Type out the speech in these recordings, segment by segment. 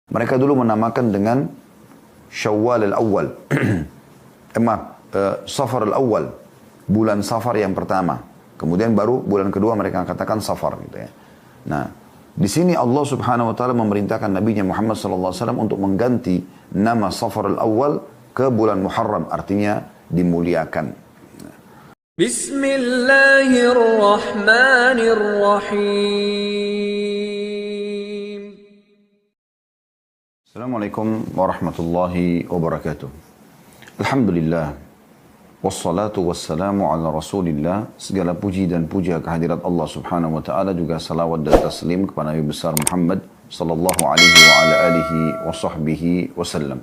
Mereka dulu menamakan dengan Syawal al-Awwal. Safar al-Awwal. Bulan Safar yang pertama. Kemudian baru bulan kedua mereka katakan Safar gitu ya. Nah, di sini Allah Subhanahu wa taala memerintahkan Nabi Muhammad sallallahu alaihi wasallam untuk mengganti nama Safar al-Awwal ke bulan Muharram, artinya dimuliakan. Bismillahirrahmanirrahim. Assalamualaikum warahmatullahi wabarakatuh. Alhamdulillah. Wassalatu wassalamu ala rasulillah. Segala puji dan puja kehadirat Allah subhanahu wa ta'ala, juga salawat dan taslim kepada Nabi besar Muhammad sallallahu alaihi wa ala alihi wa sahbihi wasallam.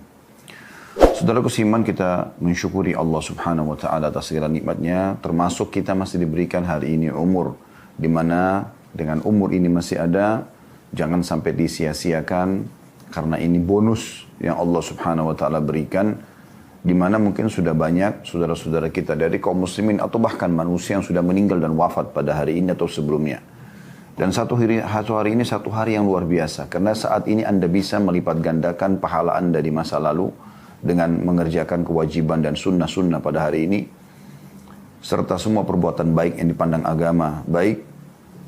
Saudaraku seiman, kita mensyukuri Allah subhanahu wa ta'ala atas segala nikmatnya, termasuk kita masih diberikan hari ini umur, di mana dengan umur ini masih ada, jangan sampai disia-siakan, karena ini bonus yang Allah subhanahu wa ta'ala berikan, di mana mungkin sudah banyak saudara-saudara kita dari kaum muslimin atau bahkan manusia yang sudah meninggal dan wafat pada hari ini atau sebelumnya. Dan satu hari ini satu hari yang luar biasa, karena saat ini Anda bisa melipat gandakan pahala Anda di masa lalu dengan mengerjakan kewajiban dan sunnah-sunnah pada hari ini, serta semua perbuatan baik yang dipandang agama baik.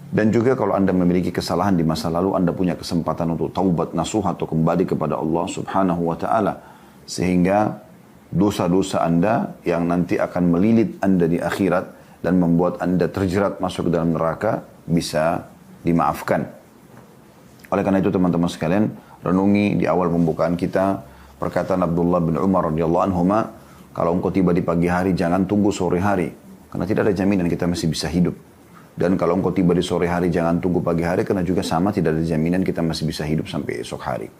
Dan juga kalau Anda memiliki kesalahan di masa lalu, Anda punya kesempatan untuk taubat nasuha atau kembali kepada Allah subhanahu wa ta'ala. Sehingga dosa-dosa Anda yang nanti akan melilit Anda di akhirat dan membuat Anda terjerat masuk ke dalam neraka bisa dimaafkan. Oleh karena itu teman-teman sekalian, renungi di awal pembukaan kita perkataan Abdullah bin Umar radhiyallahu anhuma, kalau engkau tiba di pagi hari jangan tunggu sore hari, karena tidak ada jaminan kita masih bisa hidup. Dan kalau engkau tiba di sore hari, jangan tunggu pagi hari, karena juga sama tidak ada jaminan kita masih bisa hidup sampai esok hari.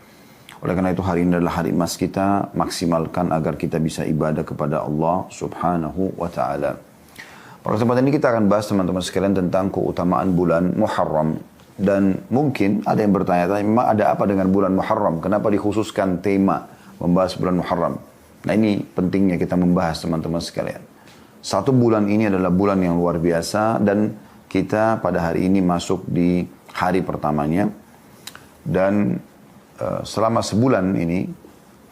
Oleh karena itu hari ini adalah hari emas kita, maksimalkan agar kita bisa ibadah kepada Allah subhanahu wa ta'ala. Pada kesempatan ini kita akan bahas teman-teman sekalian tentang keutamaan bulan Muharram. Dan mungkin ada yang bertanya-tanya, memang ada apa dengan bulan Muharram? Kenapa dikhususkan tema membahas bulan Muharram? Nah, ini pentingnya kita membahas teman-teman sekalian. Satu bulan ini adalah bulan yang luar biasa, dan kita pada hari ini masuk di hari pertamanya, dan selama sebulan ini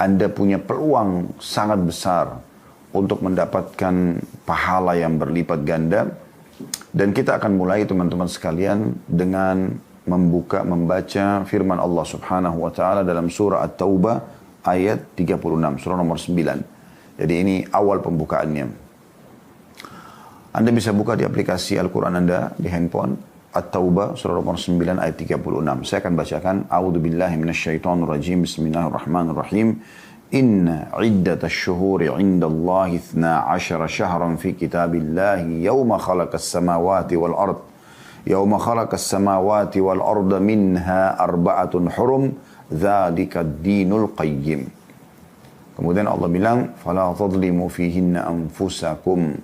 Anda punya peluang sangat besar untuk mendapatkan pahala yang berlipat ganda. Dan kita akan mulai teman-teman sekalian dengan membaca firman Allah subhanahu wa ta'ala dalam surah At-Taubah ayat 36, surah nomor 9. Jadi ini awal pembukaannya. Anda bisa buka di aplikasi Al-Quran Anda di handphone, At-Taubah, surah nomor 9 ayat 36. Saya akan bacakan. A'udzubillahi minasyaitonirrajim. Bismillahirrahmanirrahim. Inna iddatash syuhuri indallahi 12 syahran fi kitabillahi yawma khalaqas samawati wal ard. Yawma khalaqas samawati wal arda minha arba'atun hurum. Dzalika ad-dinul qayyim. Kemudian Allah bilang, fala tadlimu fihinna anfusakum.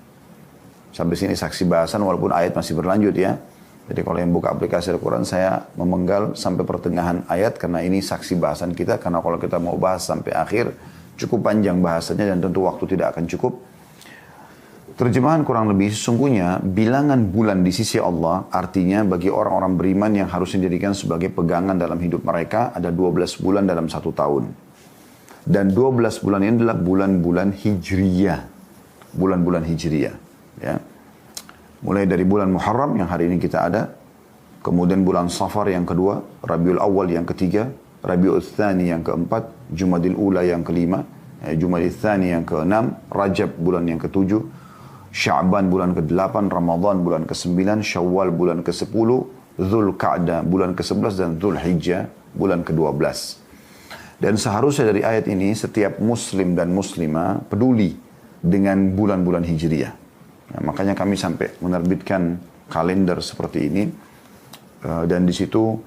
Sampai sini saksi bahasan, walaupun ayat masih berlanjut ya. Jadi kalau yang buka aplikasi Al-Quran, saya memenggal sampai pertengahan ayat, karena ini saksi bahasan kita. Karena kalau kita mau bahas sampai akhir, cukup panjang bahasanya dan tentu waktu tidak akan cukup. Terjemahan kurang lebih, sesungguhnya bilangan bulan di sisi Allah, artinya bagi orang-orang beriman yang harus dijadikan sebagai pegangan dalam hidup mereka, ada 12 bulan dalam satu tahun. Dan 12 bulan ini adalah bulan-bulan Hijriyah. Bulan-bulan Hijriyah. Ya. Mulai dari bulan Muharram yang hari ini kita ada, kemudian bulan Safar yang kedua, Rabiul Awal yang ketiga, Rabiul Tsani yang keempat, Jumadil Ula yang kelima, Jumadil Tsani yang keenam, Rajab bulan yang ketujuh, Sya'ban bulan ke-8, Ramadan bulan ke-9, Syawal bulan ke-10, Dzulqa'dah bulan ke-11, dan Dzulhijjah bulan ke-12. Dan seharusnya dari ayat ini setiap muslim dan muslimah peduli dengan bulan-bulan Hijriyah. Ya, makanya kami sampai menerbitkan kalender seperti ini, dan di situ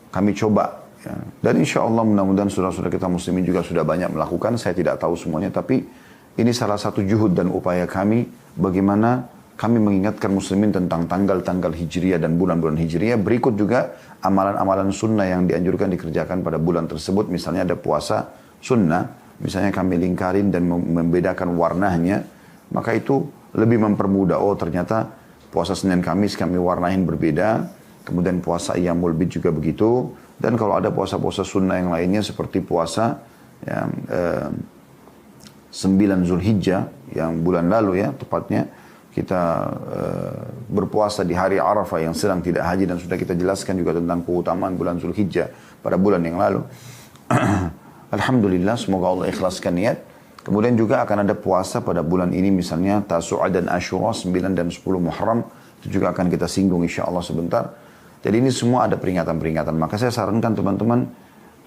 kami coba. Ya. Dan insya Allah mudah-mudahan saudara-saudara kita muslimin juga sudah banyak melakukan. Saya tidak tahu semuanya, tapi ini salah satu juhud dan upaya kami bagaimana kami mengingatkan muslimin tentang tanggal-tanggal Hijriyah dan bulan-bulan Hijriyah. Berikut juga amalan-amalan sunnah yang dianjurkan dikerjakan pada bulan tersebut. Misalnya ada puasa sunnah, misalnya kami lingkarin dan membedakan warnanya, maka itu lebih mempermudah. Oh ternyata puasa Senin Kamis kami warnain berbeda, kemudian puasa Ayyamul Bid juga begitu, Dan kalau ada puasa-puasa sunnah yang lainnya seperti puasa yang 9 Zulhijjah yang bulan lalu ya tepatnya kita berpuasa di hari Arafah yang sedang tidak haji dan sudah kita jelaskan juga tentang keutamaan bulan Zulhijjah pada bulan yang lalu. Alhamdulillah, semoga Allah ikhlaskan niat. Kemudian juga akan ada puasa pada bulan ini misalnya Tasu'a dan Asyura 9 dan 10 Muharram. Itu juga akan kita singgung insya Allah sebentar. Jadi ini semua ada peringatan-peringatan. Maka saya sarankan teman-teman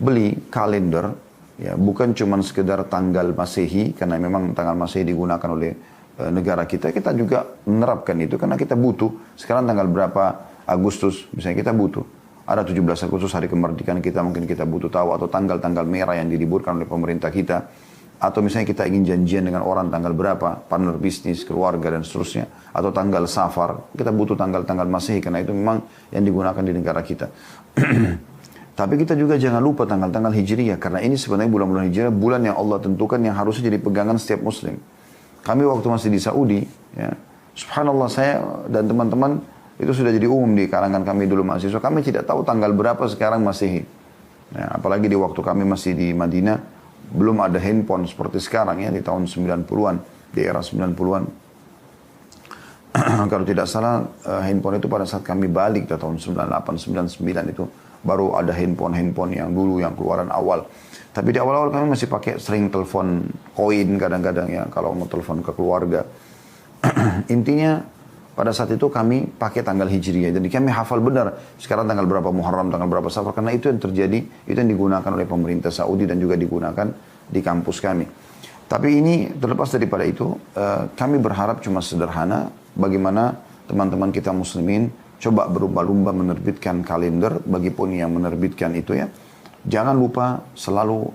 beli kalender. Ya, bukan cuma sekedar tanggal Masehi, karena memang tanggal Masehi digunakan oleh negara kita. Kita juga menerapkan itu karena kita butuh. Sekarang tanggal berapa Agustus, misalnya kita butuh. Ada 17 Agustus hari kemerdekaan kita, mungkin kita butuh tahu. Atau tanggal-tanggal merah yang diliburkan oleh pemerintah kita. Atau misalnya kita ingin janjian dengan orang tanggal berapa, partner bisnis, keluarga dan seterusnya. Atau tanggal safar, kita butuh tanggal-tanggal Masehi karena itu memang yang digunakan di negara kita. Tapi kita juga jangan lupa tanggal-tanggal Hijriyah. Karena ini sebenarnya bulan-bulan Hijriyah, bulan yang Allah tentukan yang harusnya jadi pegangan setiap Muslim. Kami waktu masih di Saudi, ya, subhanallah saya dan teman-teman itu sudah jadi umum di kalangan kami dulu mahasiswa. Kami tidak tahu tanggal berapa sekarang Masehi. Ya, apalagi di waktu kami masih di Madinah, belum ada handphone seperti sekarang ya di tahun 90-an, di era 90-an. Kalau tidak salah handphone itu pada saat kami balik di tahun 98, 99 itu baru ada handphone yang dulu yang keluaran awal. Tapi di awal-awal kami masih pakai sering telepon koin kadang-kadang ya kalau mau telepon ke keluarga. Intinya pada saat itu kami pakai tanggal Hijriyah. Jadi kami hafal benar sekarang tanggal berapa Muharram, tanggal berapa Safar. Karena itu yang terjadi, itu yang digunakan oleh pemerintah Saudi dan juga digunakan di kampus kami. Tapi ini terlepas daripada itu, kami berharap cuma sederhana bagaimana teman-teman kita muslimin coba berlomba-lomba menerbitkan kalender, bagipun yang menerbitkan itu ya. Jangan lupa selalu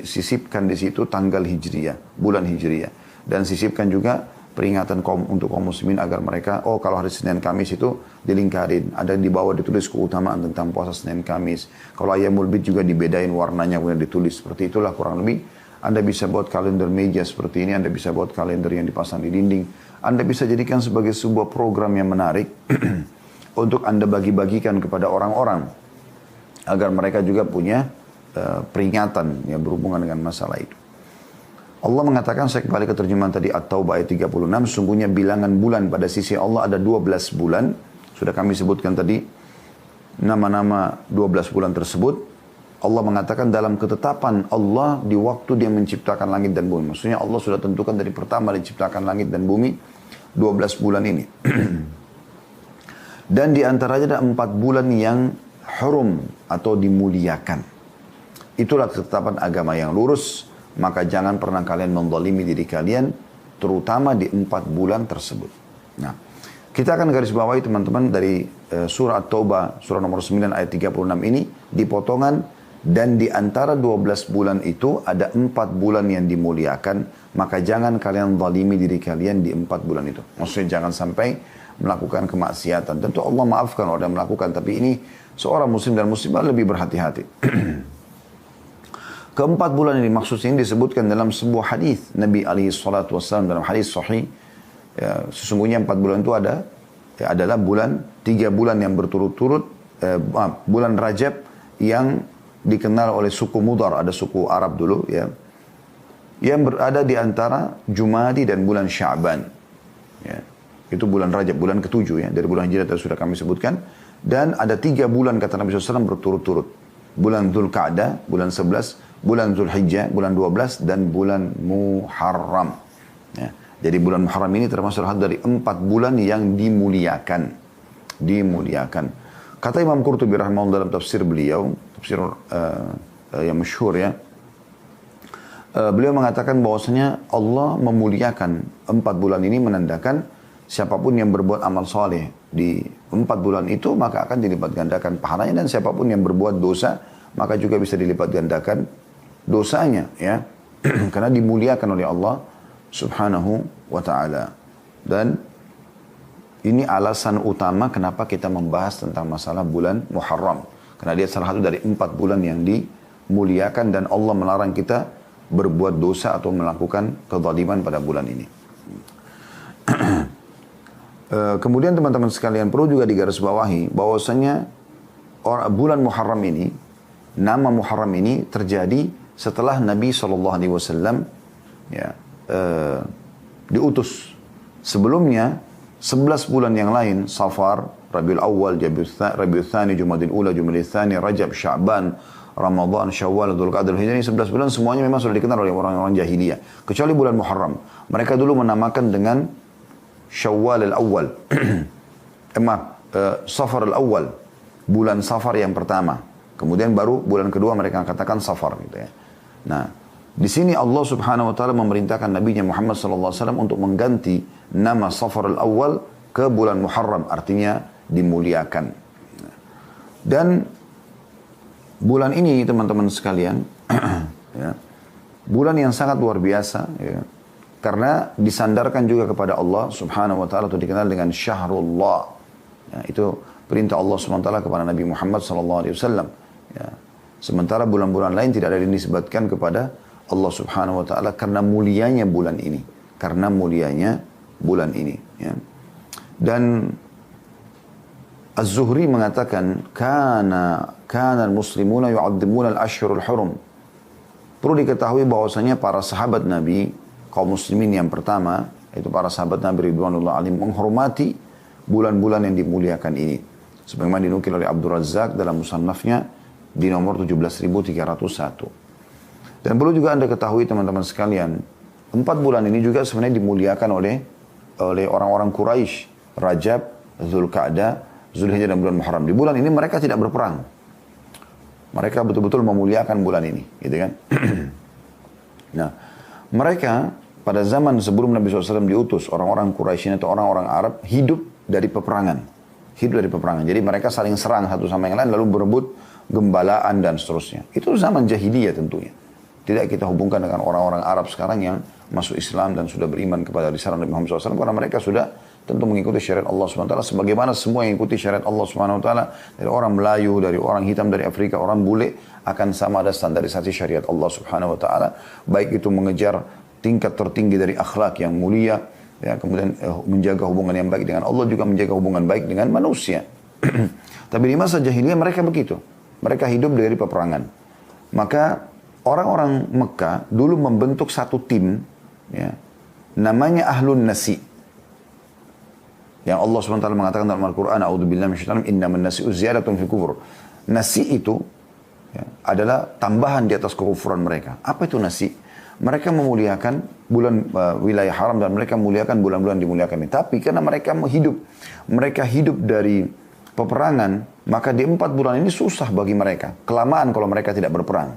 sisipkan di situ tanggal Hijriyah, bulan Hijriyah. Dan sisipkan juga peringatan untuk kaum muslimin agar mereka, oh kalau hari Senin Kamis itu dilingkarin. Ada di bawah ditulis keutamaan tentang puasa Senin Kamis. Kalau Ayyamul Bid juga dibedain warnanya kemudian ditulis. Seperti itulah kurang lebih. Anda bisa buat kalender meja seperti ini. Anda bisa buat kalender yang dipasang di dinding. Anda bisa jadikan sebagai sebuah program yang menarik untuk Anda bagi-bagikan kepada orang-orang. Agar mereka juga punya peringatan yang berhubungan dengan masalah itu. Allah mengatakan, saya kembali ke terjemahan tadi At-Taubah ayat 36, sungguhnya bilangan bulan pada sisi Allah ada 12 bulan. Sudah kami sebutkan tadi nama-nama 12 bulan tersebut. Allah mengatakan dalam ketetapan Allah di waktu dia menciptakan langit dan bumi. Maksudnya Allah sudah tentukan dari pertama diciptakan langit dan bumi 12 bulan ini. Dan di antaranya ada 4 bulan yang hurum atau dimuliakan. Itulah ketetapan agama yang lurus. Maka jangan pernah kalian menzalimi diri kalian, terutama di 4 bulan tersebut. Nah, kita akan garis bawahi teman-teman dari surah At-Taubah, surah nomor 9 ayat 36 ini, dipotongan dan di antara 12 bulan itu ada 4 bulan yang dimuliakan, maka jangan kalian zalimi diri kalian di 4 bulan itu. Maksudnya jangan sampai melakukan kemaksiatan. Tentu Allah maafkan orang yang melakukan, tapi ini seorang muslim dan muslimah lebih berhati-hati. Keempat bulan ini maksudnya ini disebutkan dalam sebuah hadis Nabi SAW dalam hadis sahih. Ya, sesungguhnya 4 bulan itu adalah 3 bulan yang berturut-turut, bulan Rajab yang dikenal oleh suku Mudar, ada suku Arab dulu ya, yang berada di antara Jumadi dan bulan Sya'ban. Ya, itu bulan Rajab, bulan ke-7 ya, dari bulan Hijrah sudah kami sebutkan. Dan ada 3 bulan kata Nabi SAW berturut-turut. Bulan Dzulqa'dah, bulan 11, bulan Zulhijjah, bulan 12, dan bulan Muharram. Ya. Jadi bulan Muharram ini termasuk dari 4 bulan yang dimuliakan. Dimuliakan. Kata Imam Qurtubi rahimahullah dalam tafsir beliau, tafsir yang masyhur ya. Beliau mengatakan bahwasanya Allah memuliakan 4 bulan ini menandakan siapapun yang berbuat amal soleh di 4 bulan itu maka akan dilipat gandakan pahalanya, dan siapapun yang berbuat dosa maka juga bisa dilipat gandakan dosanya ya. Karena dimuliakan oleh Allah Subhanahu wa ta'ala. Dan ini alasan utama kenapa kita membahas tentang masalah bulan Muharram. Karena dia salah satu dari 4 bulan yang dimuliakan dan Allah melarang kita berbuat dosa atau melakukan kezaliman pada bulan ini. Kemudian teman-teman sekalian perlu juga digarisbawahi bahwasanya bulan Muharram ini nama Muharram ini terjadi setelah Nabi SAW ya, diutus. Sebelumnya 11 bulan yang lain, Safar, Rabiul Awal, Rabiul Tsani, Jumadil Ula, Jumadil Tsani, Rajab, Sya'ban, Ramadan, Syawal, Dzulqa'dah, Hijrah, ini 11 bulan semuanya memang sudah dikenal oleh orang-orang jahiliyah. Kecuali bulan Muharram. Mereka dulu menamakan dengan Syawal al-Awwal. Safar al-Awwal. Bulan Safar yang pertama. Kemudian baru bulan kedua mereka katakan Safar gitu ya. Nah, di sini Allah Subhanahu wa taala memerintahkan Nabi Muhammad sallallahu alaihi wasallam untuk mengganti nama Safar al-Awwal ke bulan Muharram, artinya dimuliakan. Dan bulan ini teman-teman sekalian ya, bulan yang sangat luar biasa ya, karena disandarkan juga kepada Allah Subhanahu wa taala atau dikenal dengan Syahrullah. Ya, itu perintah Allah Subhanahu wa taala kepada Nabi Muhammad sallallahu alaihi wasallam. Ya. Sementara bulan-bulan lain tidak ada yang disebutkan kepada Allah Subhanahu wa taala karena mulianya bulan ini. Karena mulianya bulan ini. Ya. Dan Az-Zuhri mengatakan kana al-muslimuna yu'azzimuna al-ashhurul hurum. Perlu diketahui bahwasanya para sahabat Nabi, kaum muslimin yang pertama, yaitu para sahabat Nabi ridwanullah alaihim, menghormati bulan-bulan yang dimuliakan ini. Sebagaimana dinukil oleh Abdul Razzaq dalam musannafnya di nomor 17.301. Dan perlu juga Anda ketahui teman-teman sekalian, 4 bulan ini juga sebenarnya dimuliakan oleh orang-orang Quraisy, Rajab, Dzulqa'dah, Dzulhijjah dan bulan Muharram. Di bulan ini mereka tidak berperang. Mereka betul-betul memuliakan bulan ini, gitu kan? Nah, mereka pada zaman sebelum Nabi SAW diutus, orang-orang Quraisy atau orang-orang Arab hidup dari peperangan. Hidup dari peperangan. Jadi mereka saling serang satu sama yang lain lalu berebut gembalaan dan seterusnya. Itu zaman jahiliyah tentunya. Tidak kita hubungkan dengan orang-orang Arab sekarang yang masuk Islam dan sudah beriman kepada risalah Nabi Muhammad SAW karena mereka sudah tentu mengikuti syariat Allah SWT sebagaimana semua yang ikuti syariat Allah SWT dari orang Melayu, dari orang hitam, dari Afrika, orang bule akan sama ada standarisasi syariat Allah SWT baik itu mengejar tingkat tertinggi dari akhlak yang mulia ya, kemudian menjaga hubungan yang baik dengan Allah juga menjaga hubungan baik dengan manusia. Tapi di masa jahiliyah mereka begitu. Mereka hidup dari peperangan. Maka orang-orang Mekah dulu membentuk satu tim ya, namanya Ahlun Nasi. Yang Allah SWT mengatakan dalam Al-Quran, A'udzubillahi minasyaitonir rajim, innaman nasi'u ziyadatun fi kufur. Nasi itu ya, adalah tambahan di atas kekufuran mereka. Apa itu nasi? Mereka memuliakan bulan wilayah haram dan mereka memuliakan bulan-bulan dimuliakan ini. Tapi karena mereka hidup dari peperangan, maka di 4 bulan ini susah bagi mereka. Kelamaan kalau mereka tidak berperang.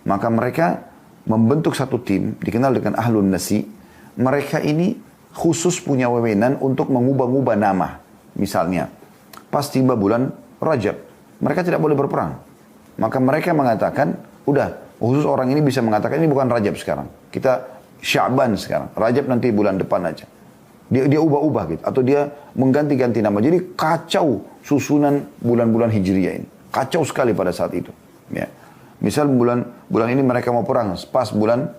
Maka mereka membentuk satu tim, dikenal dengan Ahlun Nasi. Mereka ini khusus punya wewenang untuk mengubah-ubah nama. Misalnya, pas tiba bulan Rajab, mereka tidak boleh berperang. Maka mereka mengatakan, udah, khusus orang ini bisa mengatakan, ini bukan Rajab sekarang. Kita Sya'ban sekarang. Rajab nanti bulan depan aja. Dia ubah-ubah gitu. Atau dia mengganti-ganti nama. Jadi kacau susunan bulan-bulan Hijriyah ini. Kacau sekali pada saat itu. Ya. Misal bulan ini mereka mau perang. Pas bulan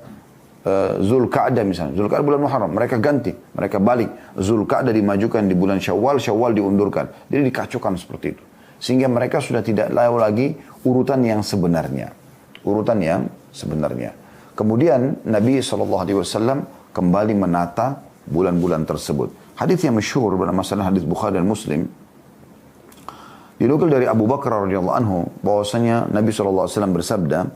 Dzulqa'dah misalnya. Dzulqa'dah bulan Muharram. Mereka ganti. Mereka balik. Dzulqa'dah dimajukan di bulan Syawal. Syawal diundurkan. Jadi dikacaukan seperti itu. Sehingga mereka sudah tidak tahu lagi urutan yang sebenarnya. Urutan yang sebenarnya. Kemudian Nabi SAW kembali menata bulan-bulan tersebut. Hadis yang masyhur dalam masalah hadis Bukhari dan Muslim. Dinukil dari Abu Bakar radhiyallahu anhu bahwasanya Nabi SAW bersabda,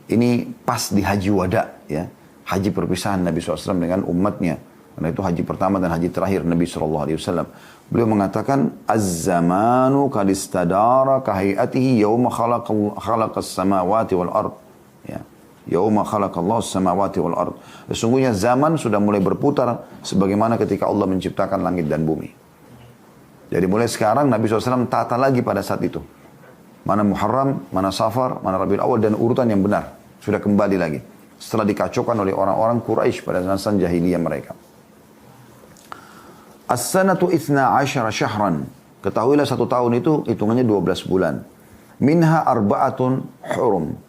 ini pas di haji wada ya. Haji perpisahan Nabi SAW dengan umatnya. Karena itu haji pertama dan haji terakhir Nabi SAW. Beliau mengatakan, Az-zamanu kadistadara kahayatihi yawma khalaqas samawati wal ard. Ya. Yawma khalaqallahu samawati wal ard. Sesungguhnya zaman sudah mulai berputar sebagaimana ketika Allah menciptakan langit dan bumi. Jadi mulai sekarang Nabi SAW tata lagi pada saat itu. Mana Muharram, mana Safar, mana Rabiul Awal dan urutan yang benar. Sudah kembali lagi. Setelah dikacaukan oleh orang-orang Quraisy pada masa jahiliyah mereka. As-sanatu 12 syahran. Ketahuilah 1 tahun itu hitungannya 12 bulan. Minha arba'atun hurum.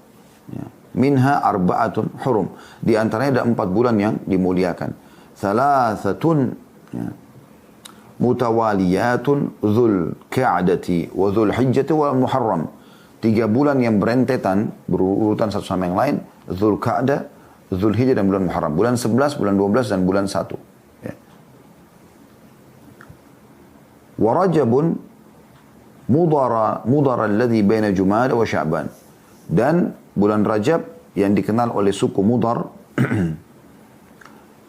Ya. Minha arba'atun hurum. Di antaranya ada 4 bulan yang dimuliakan. Thalathatun ya, mutawaliyatun Dzulqa'dati wa Dzulhijjati wa Muharram. 3 bulan yang berentetan, berurutan satu sama yang lain, Dzulqa'dah, Dzulhijjah dan bulan Muharram. Bulan 11, bulan 12 dan bulan 1. Ya. Wa Rajabun mudara alladhi baina Jumada wa Sya'ban. Dan bulan Rajab yang dikenal oleh suku Mudar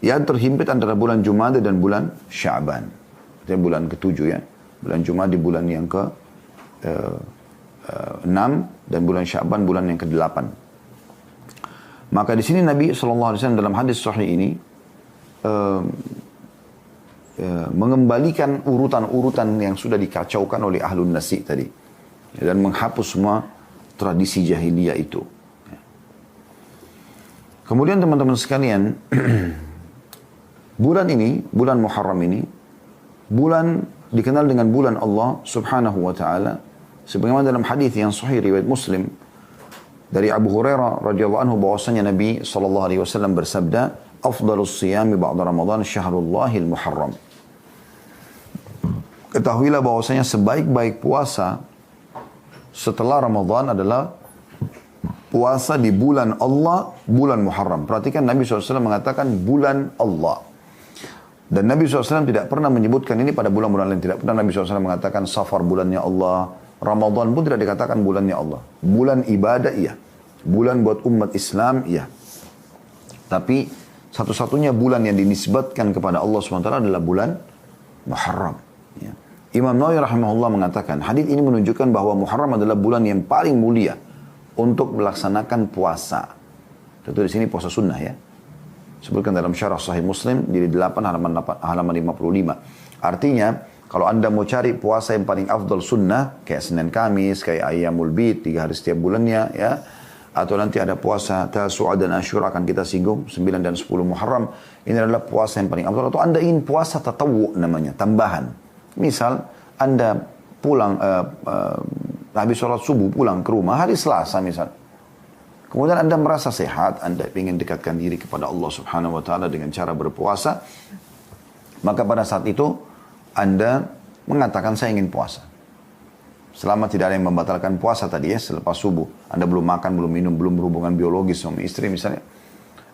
yang terhimpit antara bulan Jumada dan bulan Sya'ban. Itu bulan ke-7 ya. Bulan Jumada di bulan yang ke-6 dan bulan Sya'ban bulan yang ke-8. Maka di sini Nabi SAW dalam hadis sahih ini mengembalikan urutan-urutan yang sudah dikacaukan oleh Ahlun Nasi tadi. Dan menghapus semua tradisi jahiliyah itu. Kemudian teman-teman sekalian, bulan ini, bulan Muharram ini, bulan dikenal dengan bulan Allah Subhanahu wa taala sebagaimana dalam hadis yang sahih riwayat Muslim dari Abu Hurairah radhiyallahu anhu bahwasanya Nabi sallallahu alaihi wasallam bersabda, "Afdhalus shiyami ba'da Ramadan syahrullahil Muharram." Ketahuilah bahwasanya sebaik-baik puasa setelah Ramadan adalah puasa di bulan Allah, bulan Muharram. Perhatikan Nabi SAW mengatakan bulan Allah. Dan Nabi SAW tidak pernah menyebutkan ini pada bulan-bulan lain. Tidak pernah Nabi SAW mengatakan Safar bulannya Allah. Ramadan pun tidak dikatakan bulannya Allah. Bulan ibadah iya. Bulan buat umat Islam iya. Tapi satu-satunya bulan yang dinisbatkan kepada Allah SWT adalah bulan Muharram. Ya. Imam Nawawi rahimahullah mengatakan, hadis ini menunjukkan bahwa Muharram adalah bulan yang paling mulia untuk melaksanakan puasa. Tentu di sini puasa sunnah ya. Sebutkan dalam syarah Sahih Muslim di 8 halaman 55. Artinya kalau Anda mau cari puasa yang paling afdal sunnah kayak Senin Kamis, kayak Ayyamul Bid 3 hari setiap bulannya ya. Atau nanti ada puasa Tasu'a dan Asyura akan kita singgung 9 dan 10 Muharram. Ini adalah puasa yang paling afdal. Atau Anda ingin puasa tatawwu namanya, tambahan. Misal Anda pulang habis sholat subuh pulang ke rumah hari Selasa misal. Kemudian Anda merasa sehat, Anda ingin dekatkan diri kepada Allah Subhanahu wa taala dengan cara berpuasa. Maka pada saat itu Anda mengatakan saya ingin puasa. Selama tidak ada yang membatalkan puasa tadi ya, selepas subuh. Anda belum makan, belum minum, belum berhubungan biologis sama istri misalnya.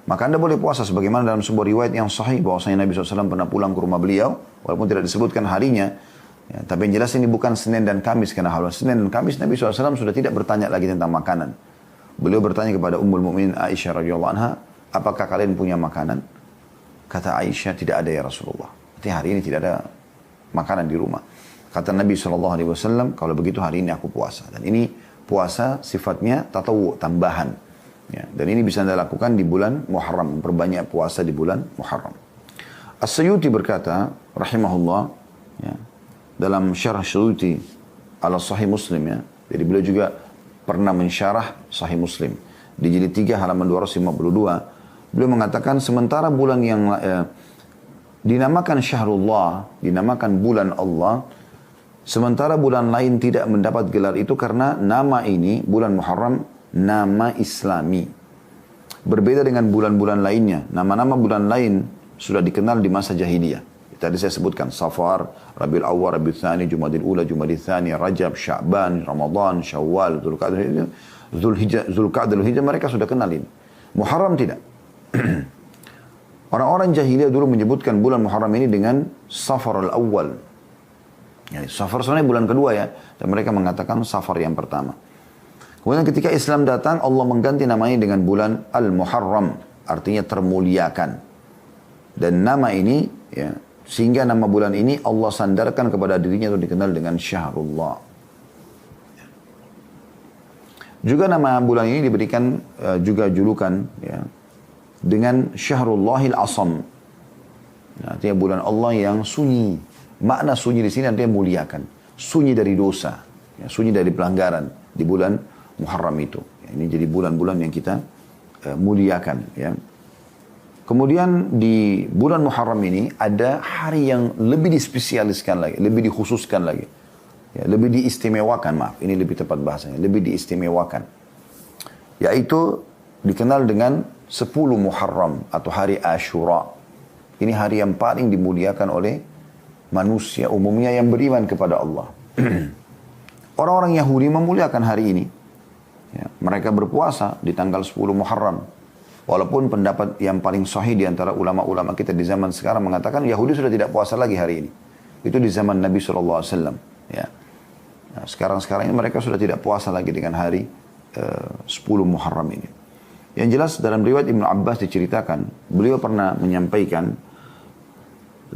Maka Anda boleh puasa sebagaimana dalam sebuah riwayat yang sahih bahwasanya Nabi SAW pernah pulang ke rumah beliau walaupun tidak disebutkan harinya. Ya, tapi yang jelas ini bukan Senin dan Kamis karena hal Senin dan Kamis Nabi SAW sudah tidak bertanya lagi tentang makanan. Beliau bertanya kepada Ummul Mukminin Aisyah radhiyallahu anha, apakah kalian punya makanan? Kata Aisyah, tidak ada ya Rasulullah. Artinya hari ini tidak ada makanan di rumah. Kata Nabi SAW, kalau begitu hari ini aku puasa. Dan ini puasa sifatnya tatawu, tambahan. Ya, dan ini bisa Anda lakukan di bulan Muharram, memperbanyak puasa di bulan Muharram. As-Suyuti berkata, rahimahullah, ya, dalam syarah Suyuti ala Sahih Muslim ya. Jadi beliau juga pernah mensyarah Sahih Muslim. Di jilid 3 halaman 252, beliau mengatakan sementara bulan yang dinamakan Syahrullah, dinamakan bulan Allah, sementara bulan lain tidak mendapat gelar itu karena nama ini, bulan Muharram, nama Islami. Berbeda dengan bulan-bulan lainnya. Nama-nama bulan lain sudah dikenal di masa jahiliyah. Tadi saya sebutkan Safar, Rabiul Awwal, Rabiul Tsani, Jumadil Ula, Jumadil Tsani, Rajab, Sya'ban, Ramadan, Syawal, Dzulqa'dah, Dzulhijjah, mereka sudah kenalin. Muharram tidak. Orang-orang jahiliyah dulu menyebutkan bulan Muharram ini dengan Safar al-Awwal. Yani Safar sebenarnya bulan kedua ya, dan mereka mengatakan Safar yang pertama. Kemudian ketika Islam datang, Allah mengganti namanya dengan bulan Al-Muharram, artinya termuliakan. Dan nama ini ya, sehingga nama bulan ini Allah sandarkan kepada dirinya itu dikenal dengan Syahrullah. Juga nama bulan ini diberikan juga julukan ya, dengan Syahrullahil Asam. Artinya bulan Allah yang sunyi. Makna sunyi di sini artinya muliakan. Sunyi dari dosa, ya, sunyi dari pelanggaran di bulan Muharram itu. Ya, ini jadi bulan-bulan yang kita muliakan ya. Kemudian di bulan Muharram ini ada hari yang lebih dispesialiskan lagi, lebih dikhususkan lagi. Ya, lebih diistimewakan, maaf, ini lebih tepat bahasanya, lebih diistimewakan. Yaitu dikenal dengan 10 Muharram atau hari Asyura. Ini hari yang paling dimuliakan oleh manusia umumnya yang beriman kepada Allah. Orang-orang Yahudi memuliakan hari ini. Ya, mereka berpuasa di tanggal 10 Muharram. Walaupun pendapat yang paling sahih di antara ulama-ulama kita di zaman sekarang mengatakan Yahudi sudah tidak puasa lagi hari ini. Itu di zaman Nabi SAW. Ya. Nah, sekarang ini mereka sudah tidak puasa lagi dengan hari 10 Muharram ini. Yang jelas dalam riwayat Ibnu Abbas diceritakan, beliau pernah menyampaikan,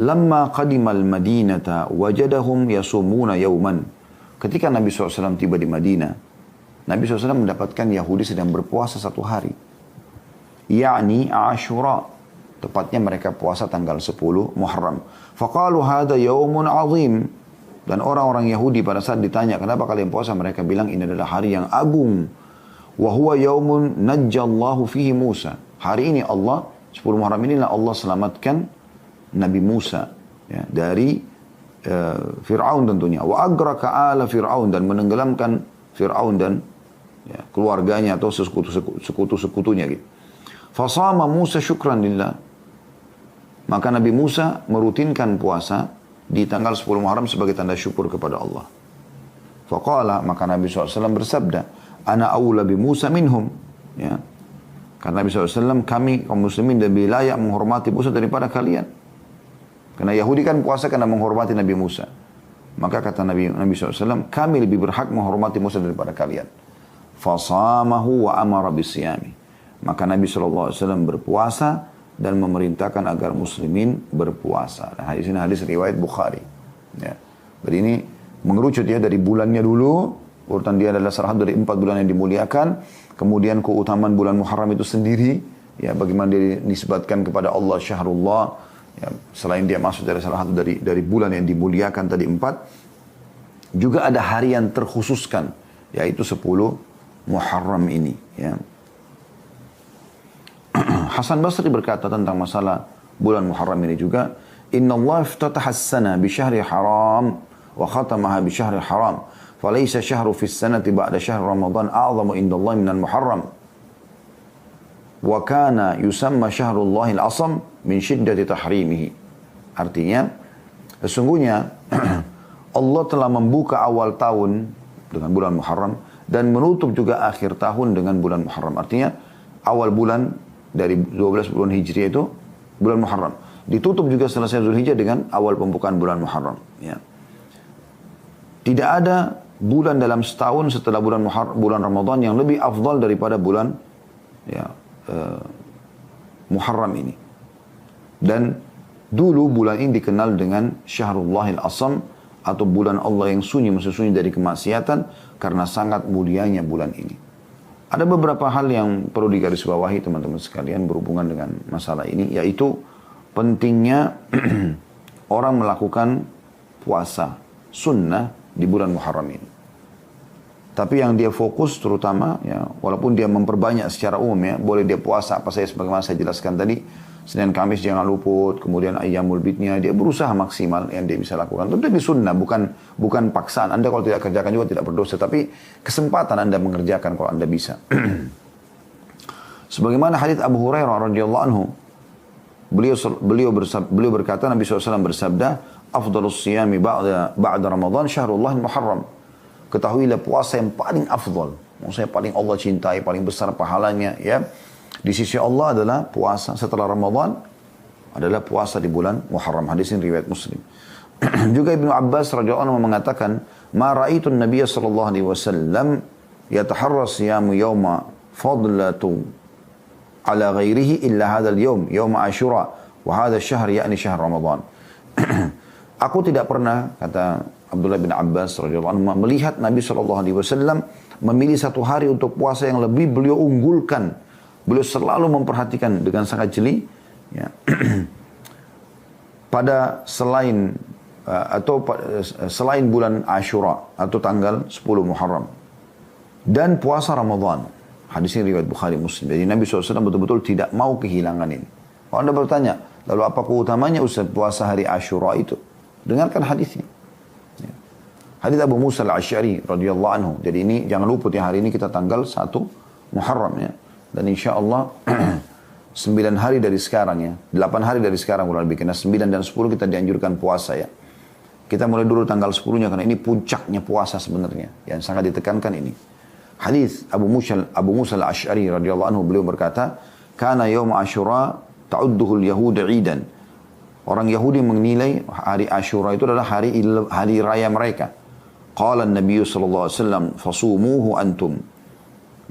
"Lamma qadimal Madinata wajadahum yasumuna yauman." Ketika Nabi SAW tiba di Madinah, Nabi SAW mendapatkan Yahudi sedang berpuasa satu hari. Ya'ni Ashura. Tepatnya mereka puasa tanggal 10 Muharram. Faqalu hadha yaumun azim. Dan orang-orang Yahudi pada saat ditanya, kenapa kalian puasa? Mereka bilang ini adalah hari yang agung. Wa huwa yaumun najjallahu fihi Musa. Hari ini Allah, 10 Muharram inilah Allah selamatkan Nabi Musa ya, dari Fir'aun tentunya. Wa agraka ala Fir'aun, dan menenggelamkan Fir'aun dan ya, keluarganya atau sekutu-sekutunya gitu. Fasama Musa syukran lillah. Maka Nabi Musa merutinkan puasa di tanggal 10 Muharram sebagai tanda syukur kepada Allah. Faqala, maka Nabi SAW bersabda, ana awla bi Musa minhum. Ya. Karena Nabi SAW, kami kaum muslimin lebih layak menghormati Musa daripada kalian. Karena Yahudi kan puasa karena menghormati Nabi Musa. Maka kata Nabi SAW, kami lebih berhak menghormati Musa daripada kalian. Fasamahu wa amara bisiyami. Maka Nabi SAW berpuasa dan memerintahkan agar muslimin berpuasa. Nah, hadis ini hadis riwayat Bukhari. Ya. Jadi ini mengerucut ya dari bulannya dulu. Urutan dia adalah salah satu dari 4 bulan yang dimuliakan. Kemudian keutamaan bulan Muharram itu sendiri. Ya, bagaimana dia dinisbatkan kepada Allah Syahrullah. Ya, selain dia masuk dari salah satu dari bulan yang dimuliakan tadi 4. Juga ada hari yang terkhususkan. Yaitu 10 Muharram ini. Ya. Hasan Basri berkata tentang masalah bulan Muharram ini juga, Inna Allah iftataha as-sana bi syahri haram wa khatamaha bi syahri haram. Falaysa syahru fi as-sanati ba'da syahri Ramadan a'zamu indallahi minal Muharram. Wa kana yusamma syahrullahil asam min syiddati tahrimihi. Artinya, sesungguhnya Allah telah membuka awal tahun dengan bulan Muharram dan menutup juga akhir tahun dengan bulan Muharram. Artinya, awal bulan dari 12 bulan Hijriah itu bulan Muharram. Ditutup juga selesai Zulhijjah dengan awal pembukaan bulan Muharram. Ya. Tidak ada bulan dalam setahun setelah bulan Ramadan yang lebih afdal daripada bulan ya, Muharram ini. Dan dulu bulan ini dikenal dengan Syahrullahil Asam, atau bulan Allah yang sunyi, sunyi dari kemaksiatan, karena sangat mulianya bulan ini. Ada beberapa hal yang perlu digarisbawahi teman-teman sekalian berhubungan dengan masalah ini, yaitu pentingnya orang melakukan puasa sunnah di bulan Muharram ini. Tapi yang dia fokus terutama, ya, walaupun dia memperbanyak secara umum ya, boleh dia puasa apa saja sebagaimana saya jelaskan tadi, Senin Kamis jangan luput, kemudian Ayyamul Bidnya, dia berusaha maksimal yang dia bisa lakukan. Tentu ini sunnah, bukan paksaan. Anda kalau tidak kerjakan juga tidak berdosa, tapi kesempatan Anda mengerjakan kalau Anda bisa. Sebagaimana hadits Abu Hurairah radhiyallahu anhu, beliau berkata, Nabi SAW bersabda, afdalus siyami ba'da Ramadan syahrullah Muharram. Ketahuilah puasa yang paling afdal, maksudnya paling Allah cintai, paling besar pahalanya ya, di sisi Allah adalah puasa setelah Ramadan, adalah puasa di bulan Muharram. Hadis ini riwayat Muslim. Juga Ibnu Abbas radhiyallahu anhu mengatakan, "Ma ra'aitu an-nabiy sallallahu alaihi wasallam yataharra siyamu yawma fadlatu ala ghairihi illa hadzal yawm, yawm Ashura, wa hadha asy-syahr ya'ni syahr Ramadan." Aku tidak pernah, kata Abdullah bin Abbas radhiyallahu anhu, melihat Nabi sallallahu alaihi wasallam memilih satu hari untuk puasa yang lebih beliau unggulkan. Beliau selalu memperhatikan dengan sangat jeli ya, pada selain bulan Ashura atau tanggal 10 Muharram dan puasa Ramadan. Hadis ini riwayat Bukhari Muslim. Jadi Nabi SAW betul-betul tidak mau kehilangan ini. Kalau Anda bertanya, lalu apa keutamanya Ustaz puasa hari Ashura itu? Dengarkan hadisnya. Ya. Hadis Abu Musa al-Asy'ari radhiyallahu anhu. Jadi ini jangan luput ya, hari ini kita tanggal 1 Muharram ya. Dan insya Allah 9 hari dari sekarang ya, 8 hari dari sekarang kurang lebih, karena 9 dan 10 kita dianjurkan puasa ya. Kita mulai dulu tanggal 10-nya karena ini puncaknya puasa sebenarnya, yang sangat ditekankan ini. Hadis Abu Musa al-Asy'ari radhiyallahu anhu, beliau berkata, "Kana yaum Asyura ta'udduhu al-yahud 'idan." Orang Yahudi menilai hari Asyura itu adalah hari raya mereka. Qala an-nabiy sallallahu alaihi wasallam, "Fasumuhu antum."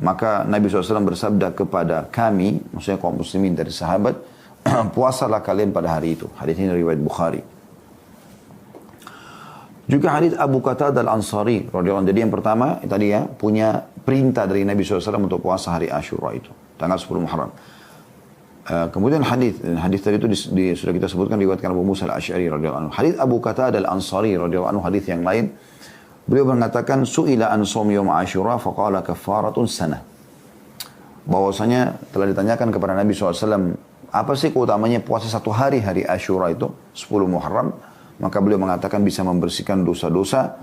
Maka Nabi SAW bersabda kepada kami, maksudnya kaum muslimin dari sahabat, puasalah kalian pada hari itu. Hadis ini riwayat Bukhari. Juga hadis Abu Qatadah al-Ansari radhiyallahu anhu. Jadi yang pertama tadi ya, punya perintah dari Nabi SAW untuk puasa hari Asyura itu, tanggal 10 Muharram. Kemudian hadis tadi itu sudah kita sebutkan riwayatkan Abu Musa al-Asy'ari radhiyallahu anhu. Hadis Abu Qatadah al-Ansari radhiyallahu anhu, hadis yang lain, beliau mengatakan su'ila an shaum yaum Asyura faqala kaffaratun sanah. Bahwasanya telah ditanyakan kepada Nabi SAW, apa sih keutamanya puasa satu hari Asyura itu 10 Muharram? Maka beliau mengatakan bisa membersihkan dosa-dosa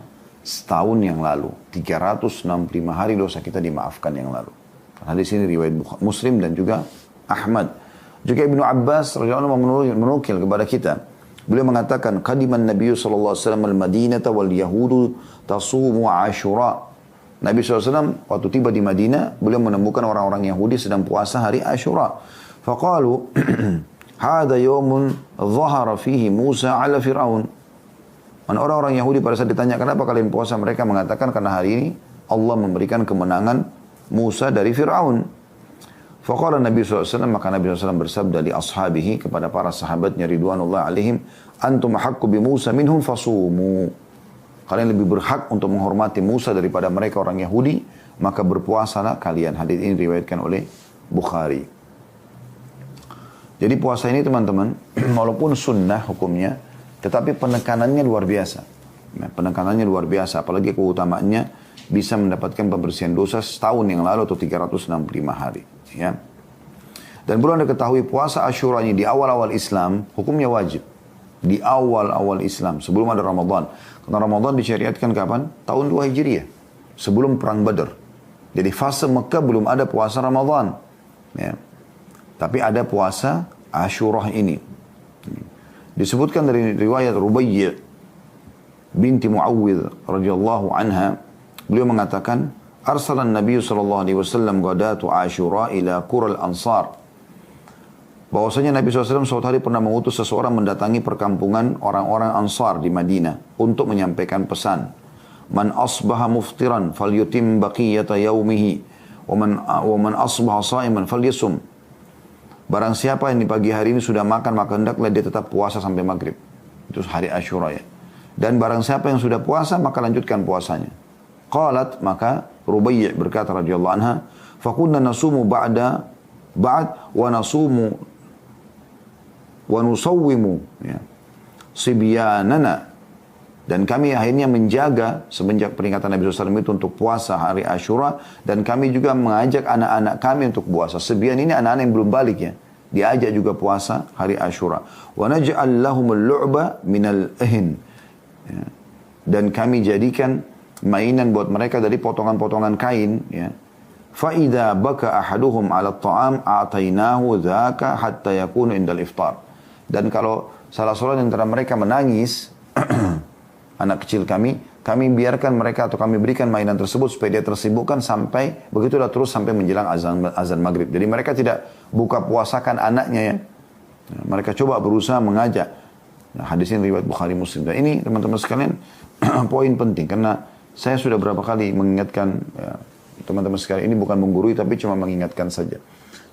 setahun yang lalu. 365 hari dosa kita dimaafkan yang lalu. Hadis ini riwayat Muslim dan juga Ahmad. Juga Ibnu Abbas radhiyallahu anhu menukil kepada kita. Beliau mengatakan, "Qadiman Nabi sallallahu alaihi wasallam al-Madinah wal yahudu tasumu Asyura." Nabi SAW waktu tiba di Madinah, beliau menemukan orang-orang Yahudi sedang puasa hari Asyura. Faqalu, "Hadha yawmun dhahara fihi Musa ala Fir'aun." Orang-orang Yahudi pada saat ditanya, "Kenapa kalian puasa?" Mereka mengatakan, "Karena hari ini Allah memberikan kemenangan Musa dari Fir'aun." Faqala Nabi SAW, maka Nabi SAW bersabda di ashabihi, kepada para sahabatnya ridwanullah alaihim, "Antum haqqu bi Musa minhum fasumu." Kalian lebih berhak untuk menghormati Musa daripada mereka orang Yahudi, maka berpuasalah kalian. Hadis ini diriwayatkan oleh Bukhari. Jadi puasa ini teman-teman, walaupun sunnah hukumnya, tetapi penekanannya luar biasa. Nah, penekanannya luar biasa, apalagi keutamaannya bisa mendapatkan pembersihan dosa setahun yang lalu atau 365 hari. Ya. Dan perlu Anda ketahui, puasa Asyura ini di awal-awal Islam, hukumnya wajib. Di awal-awal Islam, sebelum ada Ramadan. Karena Ramadan disyariatkan kapan? Tahun 2 Hijriah. Sebelum Perang Badar. Jadi fase Mekah belum ada puasa Ramadan. Ya. Tapi ada puasa Asyura ini. Disebutkan dari riwayat Rubayy' binti Muawwidh radhiyallahu anha, beliau mengatakan, "Arsalan Nabi sallallahu alaihi wasallam ghadatu Asyura ila Qural Ansar." Bahwasanya Nabi SAW suatu hari pernah mengutus seseorang mendatangi perkampungan orang-orang Ansar di Madinah untuk menyampaikan pesan. "Man asbaha muftiran falyutim baqiyata yaumihi wa man asbaha sha'iman falyasum." Barang siapa yang di pagi hari ini sudah makan, maka hendaklah dia tetap puasa sampai maghrib. Itu hari Asyura ya. Dan barang siapa yang sudah puasa, maka lanjutkan puasanya. Qalat, maka Rubayy' berkata radhiyallahu anha, "Fakunna nasumu ba'd wa nasumu wa nusawwimu ya, sibyanana." Dan kami akhirnya menjaga semenjak peringatan Nabi SAW itu untuk puasa hari Asyura, dan kami juga mengajak anak-anak kami untuk puasa. Sibyan ini anak-anak yang belum balik ya, diajak juga puasa hari Asyura. Wa naj'al lahumul lu'ba minal ihin ya. Dan kami jadikan mainan buat mereka dari potongan-potongan kain ya. Fa idza baka ahaduhum 'ala at-ta'am a'tainahu dzaka hatta yakunu indal iftar. Dan kalau salah seorang antara mereka menangis, anak kecil kami biarkan mereka atau kami berikan mainan tersebut supaya dia tersibukkan sampai, begitulah terus sampai menjelang azan maghrib. Jadi mereka tidak buka puasakan anaknya ya. Mereka coba berusaha mengajak. Nah, hadis ini riwayat Bukhari Muslim. Dan ini teman-teman sekalian poin penting, karena saya sudah berapa kali mengingatkan ya, teman-teman sekalian, ini bukan menggurui tapi cuma mengingatkan saja.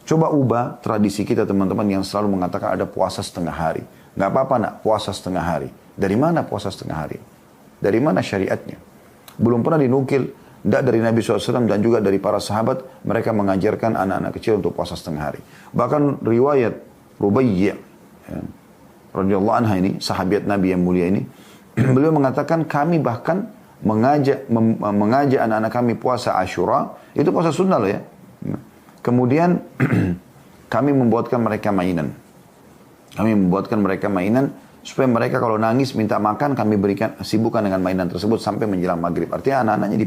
Coba ubah tradisi kita teman-teman yang selalu mengatakan ada puasa setengah hari. Nggak apa-apa nak puasa setengah hari. Dari mana puasa setengah hari? Dari mana syariatnya? Belum pernah dinukil, tidak dari Nabi SAW dan juga dari para sahabat, mereka mengajarkan anak-anak kecil untuk puasa setengah hari. Bahkan riwayat Rubayy' ya, radhiyallahu anha ini, sahabat Nabi yang mulia ini, beliau mengatakan kami bahkan mengajak anak-anak kami puasa Asyura, itu puasa sunnah loh ya. Kemudian kami membuatkan mereka mainan. Supaya mereka kalau nangis minta makan, kami berikan, sibukkan dengan mainan tersebut sampai menjelang maghrib. Artinya anak-anaknya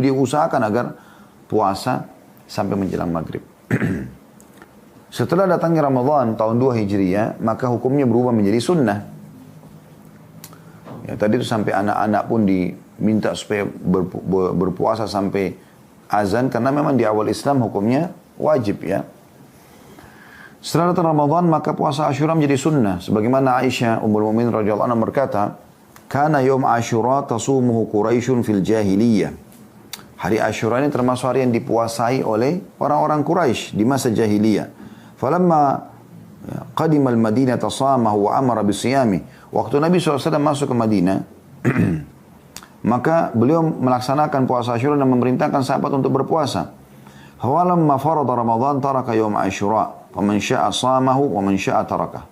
diusahakan agar puasa sampai menjelang maghrib. Setelah datangnya Ramadan tahun 2 Hijriah, maka hukumnya berubah menjadi sunnah. Ya, tadi itu sampai anak-anak pun diminta supaya berpuasa sampai azan karena memang di awal Islam hukumnya wajib ya. Setelah datang Ramadan maka puasa Asyura menjadi sunnah. Sebagaimana Aisyah Ummul Mukminin radhiyallahu anha berkata, "Kana yaum Asyura tasumuhu Quraisyun fil jahiliyah." Hari Asyura ini termasuk hari yang dipuasai oleh orang-orang Quraisy di masa jahiliyah. Falamma qadimal Madinah tasamahu wa amara bisiyami. Waktu Nabi SAW masuk ke Madinah, maka beliau melaksanakan puasa Asyura dan memerintahkan sahabat untuk berpuasa. Falamma farada Ramadan taraka yaum Asyura. Waman sya'a samahu, waman sya'a tarakah.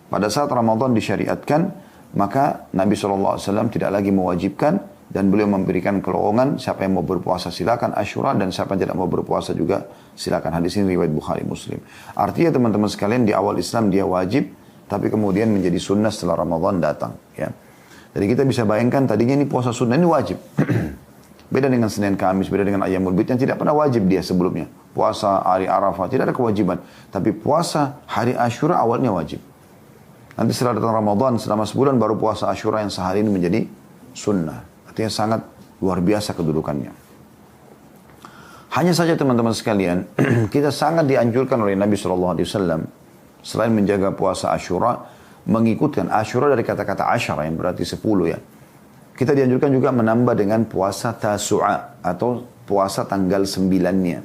Pada saat Ramadan disyariatkan, maka Nabi SAW tidak lagi mewajibkan dan beliau memberikan kelowongan, siapa yang mau berpuasa silakan Asyura dan siapa yang tidak mau berpuasa juga silakan. Hadis ini riwayat Bukhari Muslim. Artinya teman-teman sekalian di awal Islam dia wajib, tapi kemudian menjadi sunnah setelah Ramadan datang. Ya. Jadi kita bisa bayangkan tadinya ini puasa sunnah ini wajib. Beda dengan Senin Kamis, beda dengan Ayyamul Bid yang tidak pernah wajib dia sebelumnya. Puasa hari Arafah tidak ada kewajiban. Tapi puasa hari Asyura awalnya wajib. Nanti setelah datang Ramadan selama sebulan baru puasa Asyura yang sehari ini menjadi sunnah. Artinya sangat luar biasa kedudukannya. Hanya saja teman-teman sekalian, kita sangat dianjurkan oleh Nabi SAW selain menjaga puasa Asyura, mengikutkan Asyura dari kata-kata Asyara yang berarti 10 ya. Kita dianjurkan juga menambah dengan puasa Tasu'a atau puasa tanggal 9-nya.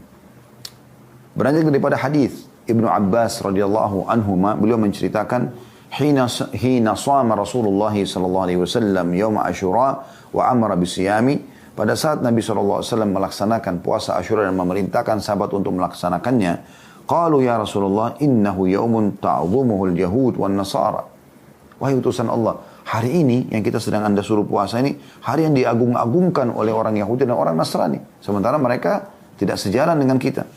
Beranjak daripada hadis Ibnu Abbas radhiyallahu anhuma, beliau menceritakan hina shama Rasulullah sallallahu alaihi wasallam yaum Asyura wa amara bisiyami. Pada saat Nabi sallallahu alaihi wasallam melaksanakan puasa Asyura dan memerintahkan sahabat untuk melaksanakannya, qalu ya Rasulullah innahu yaumun ta'dhumuhu al-yahud wan nasara. Wahai utusan Allah, hari ini yang kita sedang Anda suruh puasa ini hari yang diagung-agungkan oleh orang Yahudi dan orang Nasrani, sementara mereka tidak sejalan dengan kita.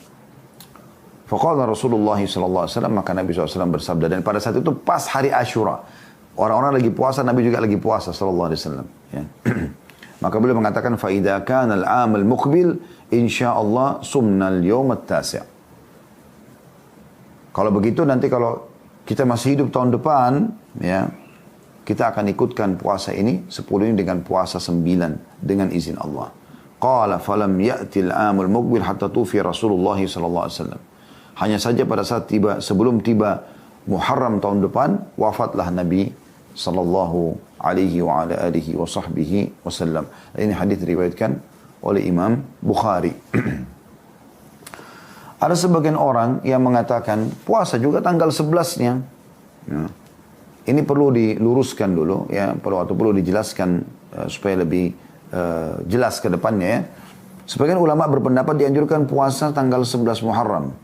Faqala Rasulullah SAW, maka Nabi SAW bersabda, dan pada saat itu pas hari Asyura. Orang-orang lagi puasa, Nabi juga lagi puasa SAW. Ya. Maka beliau mengatakan, فَإِذَا كَانَ الْعَامَ الْمُقْبِلِ إِنْشَاءَ sumna al-yawm at-tasi'. Kalau begitu nanti kalau kita masih hidup tahun depan, ya, kita akan ikutkan puasa ini, 10 ini dengan puasa 9, dengan izin Allah. Qala falam ya'ti al-'amul muqbil hatta tufi Rasulullah sallallahu alaihi wasallam. Hanya saja pada saat sebelum tiba Muharram tahun depan, wafatlah Nabi sallallahu alaihi wa ala alihi wa sahbihi wasallam. Ini hadis diriwayatkan oleh Imam Bukhari. Ada sebagian orang yang mengatakan puasa juga tanggal 11-nya. Ya. Ini perlu diluruskan dulu ya, perlu dijelaskan supaya lebih jelas ke depannya ya. Sebagian ulama berpendapat dianjurkan puasa tanggal 11 Muharram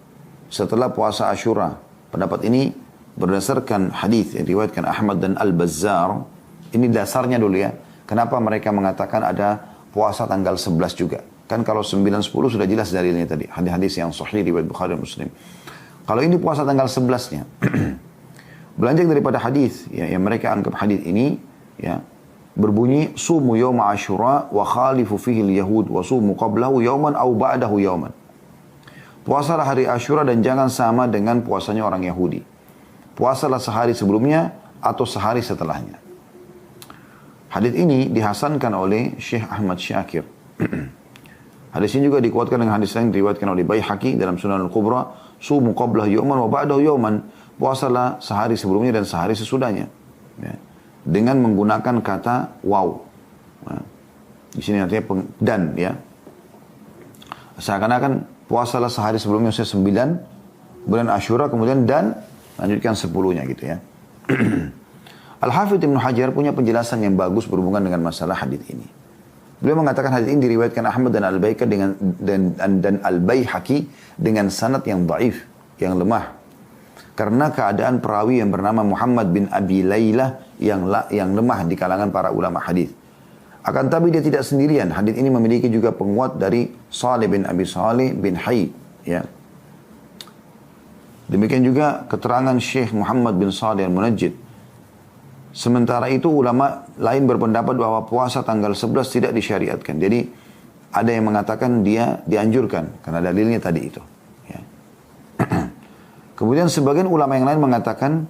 setelah puasa Asyura. Pendapat ini berdasarkan hadis yang diriwayatkan Ahmad dan Al-Bazzar. Ini dasarnya dulu ya. Kenapa mereka mengatakan ada puasa tanggal 11 juga? Kan kalau 9-10 sudah jelas dalilnya tadi. Hadis-hadis yang sahih riwayat Bukhari dan Muslim. Kalau ini puasa tanggal 11-nya. Belanjak daripada hadis ya, yang mereka anggap hadis ini ya berbunyi sumu yawma Asyura wa khalifu fihi al-yahud wa sumu qablahu yawman aw ba'dahu yawman. Puasalah hari Asyura dan jangan sama dengan puasanya orang Yahudi. Puasalah sehari sebelumnya atau sehari setelahnya. Hadis ini dihasankan oleh Syekh Ahmad Syakir. Hadis ini juga dikuatkan dengan hadis lain diriwayatkan oleh Baihaqi dalam Sunan Al-Kubra, sumu qablahu yawman wa ba'dahu yawman. Puasalah sehari sebelumnya dan sehari sesudahnya. Ya. Dengan menggunakan kata waw. Nah, di sini artinya dan ya. Seakan-akan puasalah sehari sebelumnya 9 bulan Asyura kemudian dan lanjutkan 10-nya gitu ya. Al-Hafidh Ibnu Hajar punya penjelasan yang bagus berhubungan dengan masalah hadis ini. Beliau mengatakan hadis ini diriwayatkan Ahmad dan Al-Baihaqi dan Al-Baihaqi dengan sanad yang dhaif, yang lemah. Karena keadaan perawi yang bernama Muhammad bin Abi Laylah yang lemah di kalangan para ulama hadis. Akan tapi dia tidak sendirian. Hadis ini memiliki juga penguat dari Salih bin Abi Salih bin Hayy. Ya. Demikian juga keterangan Syekh Muhammad bin Salih al-Munajjid. Sementara itu ulama lain berpendapat bahwa puasa tanggal 11 tidak disyariatkan. Jadi ada yang mengatakan dia dianjurkan karena dalilnya tadi itu. Ya. Kemudian sebagian ulama yang lain mengatakan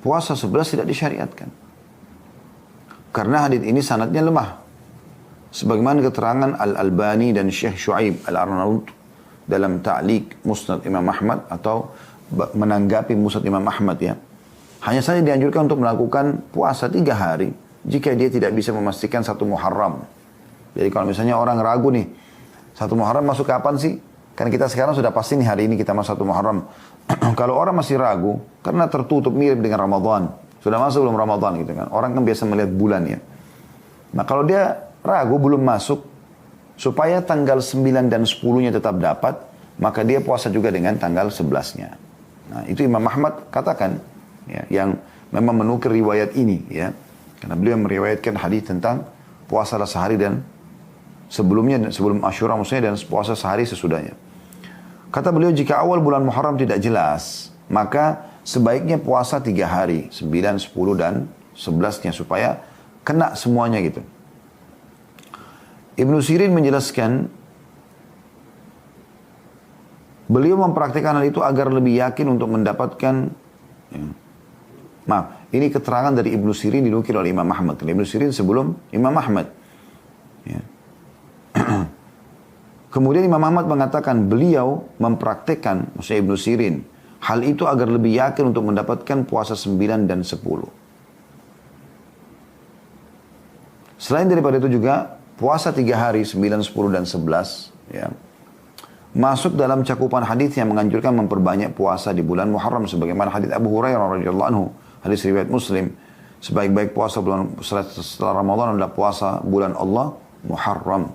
puasa 11 tidak disyariatkan. Karena hadis ini sanadnya lemah. Sebagaimana keterangan Al-Albani dan Syekh Syuaib Al-Arnaud dalam ta'liq Musnad Imam Ahmad atau menanggapi Musnad Imam Ahmad ya. Hanya saja dianjurkan untuk melakukan puasa 3 hari jika dia tidak bisa memastikan 1 Muharram. Jadi kalau misalnya orang ragu nih, 1 Muharram masuk kapan sih? Kan kita sekarang sudah pasti nih hari ini kita masuk 1 Muharram. Kalau orang masih ragu, karena tertutup mirip dengan Ramadan. Sudah masuk belum Ramadan gitu kan. Orang kan biasa melihat bulan ya. Nah kalau dia ragu belum masuk, supaya tanggal 9 dan 10-nya tetap dapat, maka dia puasa juga dengan tanggal 11-nya. Nah itu Imam Ahmad katakan, ya, yang memang menukir riwayat ini ya. Karena beliau meriwayatkan hadis tentang puasa sehari dan sebelumnya, sebelum Asyura maksudnya, dan puasa sehari sesudahnya. Kata beliau, jika awal bulan Muharram tidak jelas, maka sebaiknya puasa 3 hari, 9, 10, dan 11-nya, supaya kena semuanya gitu. Ibnu Sirin menjelaskan, beliau mempraktikkan hal itu agar lebih yakin untuk mendapatkan, ya, maaf, ini keterangan dari Ibnu Sirin dinukil oleh Imam Ahmad. Ibnu Sirin sebelum Imam Ahmad. Ya. Kemudian Imam Ahmad mengatakan beliau mempraktekkan, maksudnya Ibnu Sirin, hal itu agar lebih yakin untuk mendapatkan puasa 9 dan 10. Selain daripada itu juga, puasa 3 hari, 9, 10, dan 11, ya, masuk dalam cakupan hadis yang menganjurkan memperbanyak puasa di bulan Muharram. Sebagaimana hadis Abu Hurairah radhiyallahu anhu, hadis riwayat Muslim, sebaik-baik puasa bulan setelah Ramadan adalah puasa bulan Allah Muharram.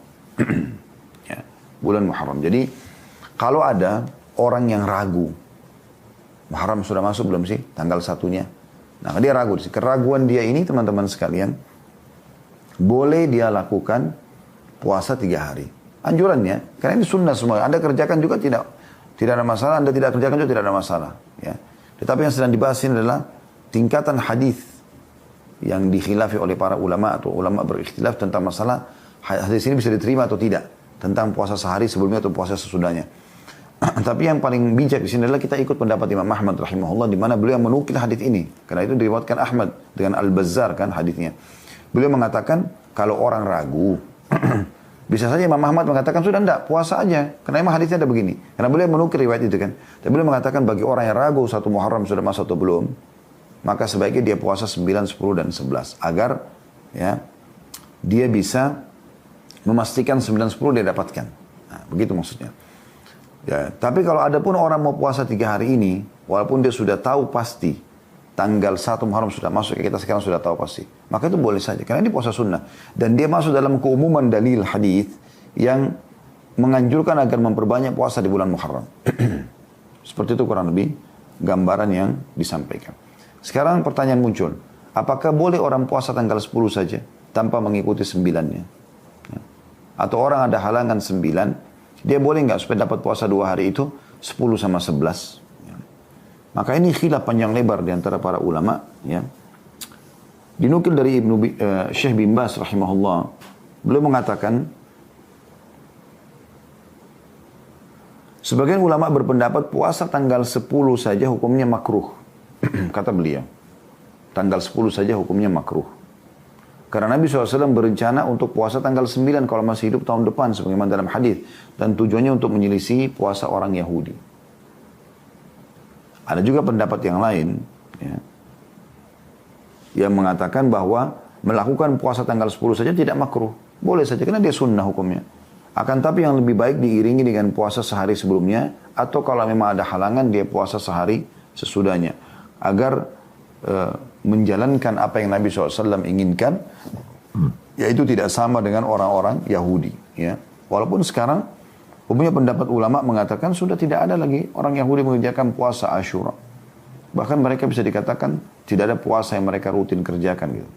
Ya, bulan Muharram. Jadi kalau ada orang yang ragu, Muharram sudah masuk belum sih tanggal 1-nya? Nah dia ragu. Keraguan dia ini teman-teman sekalian, boleh dia lakukan puasa 3 hari. Anjurannya, karena ini sunnah semua. Anda kerjakan juga tidak ada masalah. Anda tidak kerjakan juga tidak ada masalah. Ya. Tetapi yang sedang dibahas ini adalah tingkatan hadis yang dikhilafi oleh para ulama atau ulama berikhtilaf tentang masalah hadis ini bisa diterima atau tidak, tentang puasa sehari sebelumnya atau puasa sesudahnya. Tapi yang paling bijak di sini adalah kita ikut pendapat Imam Ahmad rahimahullah, di mana beliau menukil hadis ini. Karena itu diriwayatkan Ahmad dengan Al-Bazzar kan hadisnya. Beliau mengatakan kalau orang ragu, bisa saja Imam Ahmad mengatakan sudah enggak, puasa aja. Karena memang hadisnya ada begini. Karena beliau menukil riwayat itu kan. Dan beliau mengatakan bagi orang yang ragu 1 Muharram sudah masuk atau belum, maka sebaiknya dia puasa 9, 10, dan 11. Agar ya dia bisa memastikan 9, 10 dia dapatkan. Nah, begitu maksudnya. Ya, tapi kalau ada pun orang mau puasa 3 hari ini, walaupun dia sudah tahu pasti tanggal 1 Muharram sudah masuk, ya kita sekarang sudah tahu pasti, maka itu boleh saja, karena ini puasa sunnah. Dan dia masuk dalam keumuman dalil hadis yang menganjurkan agar memperbanyak puasa di bulan Muharram. Seperti itu kurang lebih gambaran yang disampaikan. Sekarang pertanyaan muncul, apakah boleh orang puasa tanggal 10 saja tanpa mengikuti 9-nya? Ya. Atau orang ada halangan 9, dia boleh nggak supaya dapat puasa 2 hari itu 10 sama 11? Maka ini khilaf panjang lebar di antara para ulama, ya. Dinukil dari Syekh bin Baz rahimahullah, beliau mengatakan sebagian ulama berpendapat puasa tanggal 10 saja hukumnya makruh. Kata beliau, tanggal 10 saja hukumnya makruh. Karena Nabi SAW berencana untuk puasa tanggal 9 kalau masih hidup tahun depan, sebagaimana dalam hadis, dan tujuannya untuk menyelisih puasa orang Yahudi. Ada juga pendapat yang lain, ya, yang mengatakan bahwa melakukan puasa tanggal 10 saja tidak makruh. Boleh saja, karena dia sunnah hukumnya. Akan tapi yang lebih baik diiringi dengan puasa sehari sebelumnya, atau kalau memang ada halangan dia puasa sehari sesudahnya. Agar menjalankan apa yang Nabi SAW inginkan, yaitu tidak sama dengan orang-orang Yahudi. Ya. Walaupun sekarang, umumnya pendapat ulama mengatakan sudah tidak ada lagi orang Yahudi mengerjakan puasa Asyura. Bahkan mereka bisa dikatakan tidak ada puasa yang mereka rutin kerjakan gitu.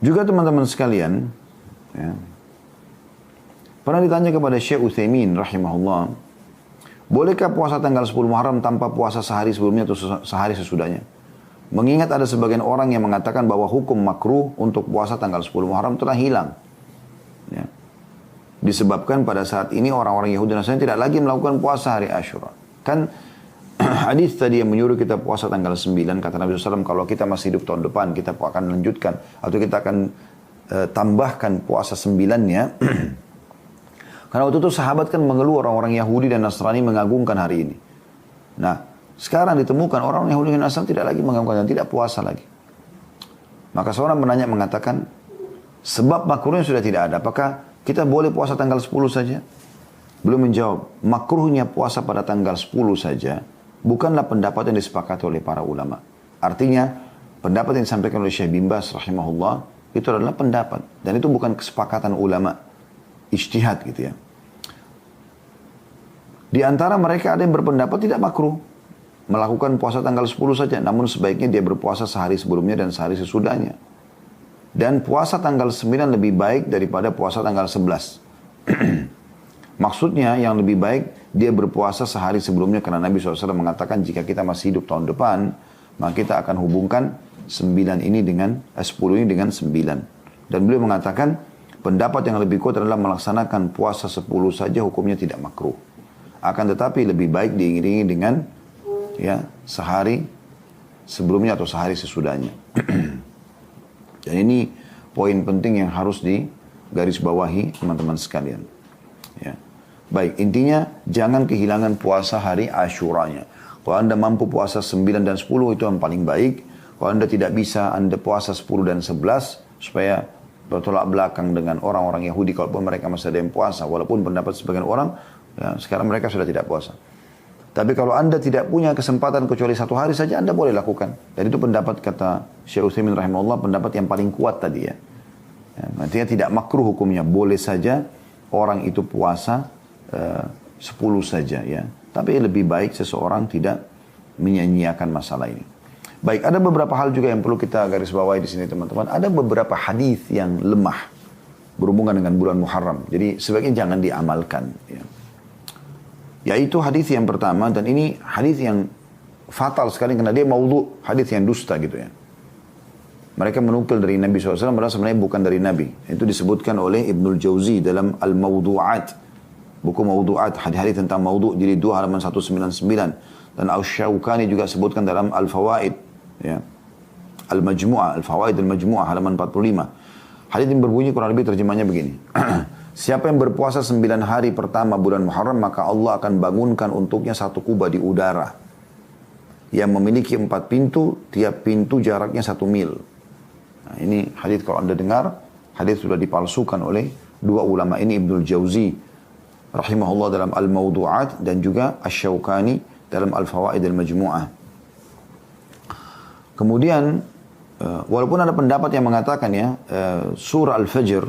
Juga teman-teman sekalian, ya, pernah ditanya kepada Syekh Utsaimin rahimahullah, bolehkah puasa tanggal 10 Muharram tanpa puasa sehari sebelumnya atau sehari sesudahnya? Mengingat ada sebagian orang yang mengatakan bahwa hukum makruh untuk puasa tanggal 10 Muharram telah hilang. Ya. Disebabkan pada saat ini orang-orang Yahudi dan Nasrani tidak lagi melakukan puasa hari Asyura. Kan hadis tadi yang menyuruh kita puasa tanggal 9, kata Nabi SAW, kalau kita masih hidup tahun depan, kita akan lanjutkan, atau kita akan tambahkan puasa 9-nya. Karena waktu itu sahabat kan mengeluh orang-orang Yahudi dan Nasrani mengagungkan hari ini. Nah, sekarang ditemukan orang Yahudi dan Nasrani tidak lagi mengagungkan dan tidak puasa lagi. Maka seorang penanya mengatakan, sebab makruhnya sudah tidak ada. Apakah kita boleh puasa tanggal 10 saja? Belum menjawab. Makruhnya puasa pada tanggal 10 saja bukanlah pendapat yang disepakati oleh para ulama. Artinya, pendapat yang disampaikan oleh Syekh bin Baz rahimahullah itu adalah pendapat. Dan itu bukan kesepakatan ulama. Ijtihad gitu ya. Di antara mereka ada yang berpendapat tidak makruh melakukan puasa tanggal 10 saja. Namun sebaiknya dia berpuasa sehari sebelumnya dan sehari sesudahnya. Dan puasa tanggal 9 lebih baik daripada puasa tanggal 11. Maksudnya yang lebih baik dia berpuasa sehari sebelumnya. Karena Nabi SAW mengatakan jika kita masih hidup tahun depan, maka kita akan hubungkan 10 ini dengan 9. Dan beliau mengatakan pendapat yang lebih kuat adalah melaksanakan puasa 10 saja hukumnya tidak makruh. Akan tetapi lebih baik diiringi dengan ya sehari sebelumnya atau sehari sesudahnya. Dan ini poin penting yang harus digarisbawahi teman-teman sekalian. Ya. Baik, intinya jangan kehilangan puasa hari Asyuranya. Kalau Anda mampu puasa 9 dan 10 itu yang paling baik. Kalau Anda tidak bisa, Anda puasa 10 dan 11 supaya bertolak belakang dengan orang-orang Yahudi kalaupun mereka masih ada yang puasa. Walaupun pendapat sebagian orang, ya, sekarang mereka sudah tidak puasa. Tapi kalau Anda tidak punya kesempatan kecuali satu hari saja, Anda boleh lakukan. Dan itu pendapat kata Syekh Utsaimin rahimahullah, pendapat yang paling kuat tadi ya. Artinya tidak makruh hukumnya. Boleh saja orang itu puasa 10 saja ya. Tapi lebih baik seseorang tidak menyia-nyiakan masalah ini. Baik, ada beberapa hal juga yang perlu kita garis bawahi di sini teman-teman. Ada beberapa hadis yang lemah berhubungan dengan bulan Muharram. Jadi sebaiknya jangan diamalkan ya. Yaitu hadis yang pertama, dan ini hadis yang fatal sekali karena dia maudhu, hadis yang dusta gitu ya. Mereka menukil dari Nabi SAW, padahal sebenarnya bukan dari Nabi. Itu disebutkan oleh Ibnul Jauzi dalam Al-Mawdu'at. Buku Mawdu'at, hadis-hadis tentang maudhu, jadi 2 halaman 199. Dan Asy-Syaukani juga sebutkan dalam Al-Fawaid. Ya. Al-Majmu'ah, Al-Fawaid Al-Majmu'ah, halaman 45. Hadis ini berbunyi kurang lebih terjemahnya begini. Siapa yang berpuasa 9 hari pertama bulan Muharram, maka Allah akan bangunkan untuknya satu kubah di udara yang memiliki 4 pintu, tiap pintu jaraknya 1 mil. Nah, ini hadis kalau Anda dengar, hadis sudah dipalsukan oleh 2 ulama ini, Ibnul Jauzi rahimahullah dalam Al-Mawdu'at dan juga Asy-Syaukani dalam Al-Fawaid Al-Majmu'ah. Kemudian walaupun ada pendapat yang mengatakan ya surah Al-Fajr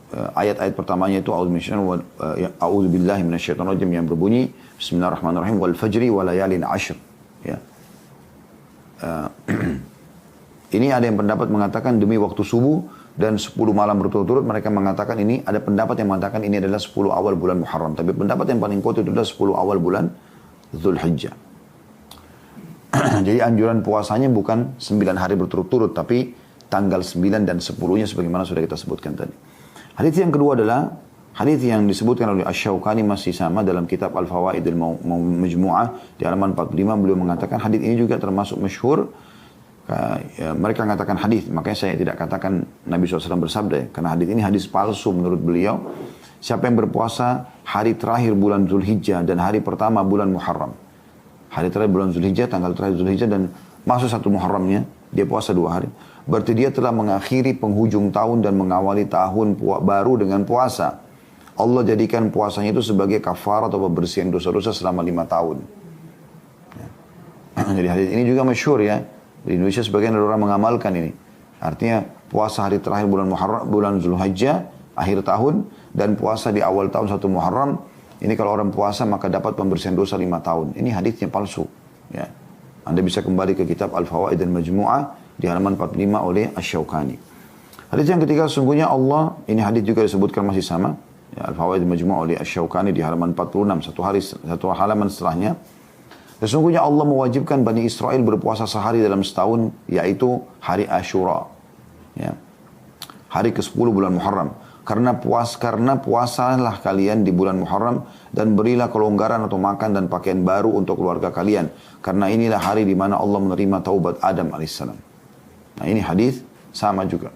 ayat-ayat pertamanya itu a'udzubillahi minasyaitonirrajim yang berbunyi bismillahirrahmanirrahim wal fajri wa layalin 'ashr ya. Ini ada yang pendapat mengatakan demi waktu subuh dan 10 malam berturut-turut. Mereka mengatakan ini, ada pendapat yang mengatakan ini adalah 10 awal bulan Muharram. Tapi pendapat yang paling kuat itu adalah 10 awal bulan Dzulhijjah. Jadi anjuran puasanya bukan 9 hari berturut-turut, tapi tanggal 9 dan 10-nya sebagaimana sudah kita sebutkan tadi. Hadis yang kedua adalah hadis yang disebutkan oleh Asy-Syaukani masih sama dalam kitab Al-Fawaid Al-Majmu'ah di halaman 45. Beliau mengatakan hadis ini juga termasuk masyhur. Mereka mengatakan hadis, makanya saya tidak katakan Nabi SAW bersabda ya, karena hadis ini hadis palsu menurut beliau. Siapa yang berpuasa hari terakhir bulan Dzulhijjah dan hari pertama bulan Muharram, hari terakhir bulan Dzulhijjah, tanggal terakhir Dzulhijjah dan masuk 1 Muharramnya, dia puasa 2 hari. Berarti dia telah mengakhiri penghujung tahun dan mengawali tahun baru dengan puasa. Allah jadikan puasanya itu sebagai kafarat atau pembersihan dosa-dosa selama 5 tahun. Ya. Jadi hadis ini juga masyhur ya. Di Indonesia sebagian orang mengamalkan ini. Artinya puasa hari terakhir bulan Muharram, bulan Dzulhijjah, akhir tahun, dan puasa di awal tahun 1 Muharram. Ini kalau orang puasa maka dapat pembersihan dosa 5 tahun. Ini hadisnya palsu. Ya. Anda bisa kembali ke kitab Al-Fawaid Al-Majmu'ah di halaman 45 oleh Asy-Syaukani. Hadis yang ketiga, sesungguhnya Allah, ini hadis juga disebutkan masih sama, ya, Al-Fawaid Al-Majmu'ah oleh Asy-Syaukani di halaman 46, satu halaman setelahnya. Sesungguhnya Allah mewajibkan Bani Israel berpuasa sehari dalam setahun, yaitu hari Asyura. Ya. Hari ke-10 bulan Muharram. Karena puasalah kalian di bulan Muharram dan berilah kelonggaran atau makan dan pakaian baru untuk keluarga kalian. Karena inilah hari di mana Allah menerima taubat Adam alaihissalam. Nah ini hadis sama juga.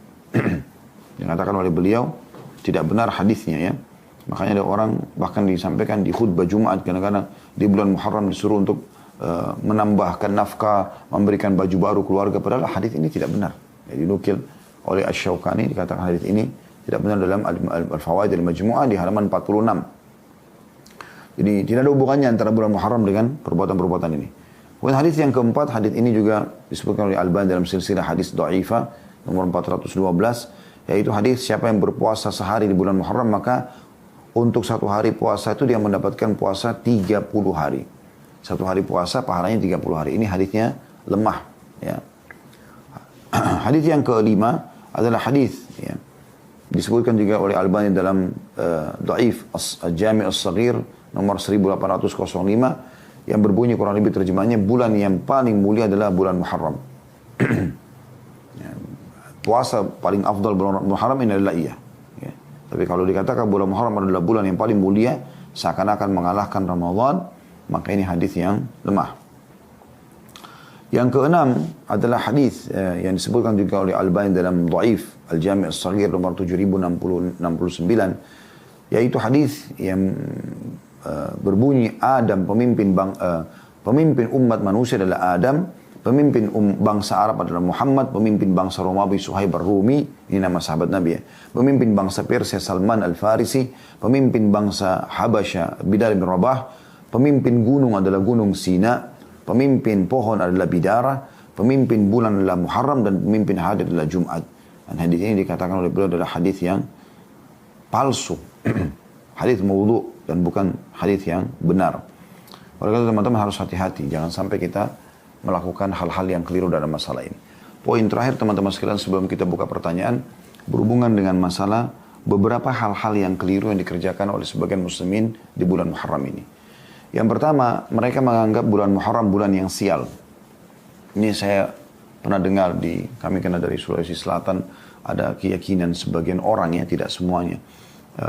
Dikatakan oleh beliau tidak benar hadisnya ya. Makanya ada orang bahkan disampaikan di khutbah Jumat kadang-kadang di bulan Muharram disuruh untuk menambahkan nafkah, memberikan baju baru keluarga, padahal hadis ini tidak benar. Jadi dinukil oleh Asy-Syaukani dikatakan hadis ini tidak benar dalam Al-Fawaid Al-Majmu'ah di halaman 46. Jadi tidak ada hubungannya antara bulan Muharram dengan perbuatan-perbuatan ini. Kemudian hadis yang keempat, hadis ini juga disebutkan oleh Albani dalam silsilah hadis dhaifah nomor 412, yaitu hadis siapa yang berpuasa sehari di bulan Muharram maka untuk satu hari puasa itu dia mendapatkan puasa 30 hari. Satu hari puasa pahalanya 30 hari. Ini hadisnya lemah. Ya. Hadis yang kelima adalah hadis ya, disebutkan juga oleh Albani dalam Dhaif Al-Jami' As-Saghir nomor 1805 yang berbunyi kurang lebih terjemahnya bulan yang paling mulia adalah bulan Muharram. Ya, puasa paling afdal bulan Muharram ini adalah iya. Ya. Tapi kalau dikatakan bulan Muharram adalah bulan yang paling mulia seakan-akan mengalahkan Ramadan, maka ini hadis yang lemah. Yang keenam adalah hadis yang disebutkan juga oleh Albani dalam Dhaif Al-Jami' As-Saghir nomor 7069, yaitu hadis yang berbunyi Adam pemimpin umat manusia adalah Adam, pemimpin bangsa Arab adalah Muhammad, pemimpin bangsa Romawi Suhaib Ar-Rumi, ini nama sahabat Nabi ya. Pemimpin bangsa Persia Salman Al-Farisi, pemimpin bangsa Habasya Bilal bin Rabah, pemimpin gunung adalah gunung Sina, pemimpin pohon adalah Bidara, pemimpin bulan adalah Muharram, dan pemimpin hari adalah Jumat. Dan hadis ini dikatakan oleh beliau adalah hadis yang palsu. Hadis maudhu dan bukan hadis yang benar. Oleh karena itu teman-teman harus hati-hati, jangan sampai kita melakukan hal-hal yang keliru dalam masalah ini. Poin terakhir teman-teman sekalian sebelum kita buka pertanyaan, berhubungan dengan masalah beberapa hal-hal yang keliru yang dikerjakan oleh sebagian muslimin di bulan Muharram ini. Yang pertama, mereka menganggap bulan Muharram bulan yang sial. Ini saya pernah dengar kami kena dari Sulawesi Selatan, ada keyakinan sebagian orang ya, tidak semuanya,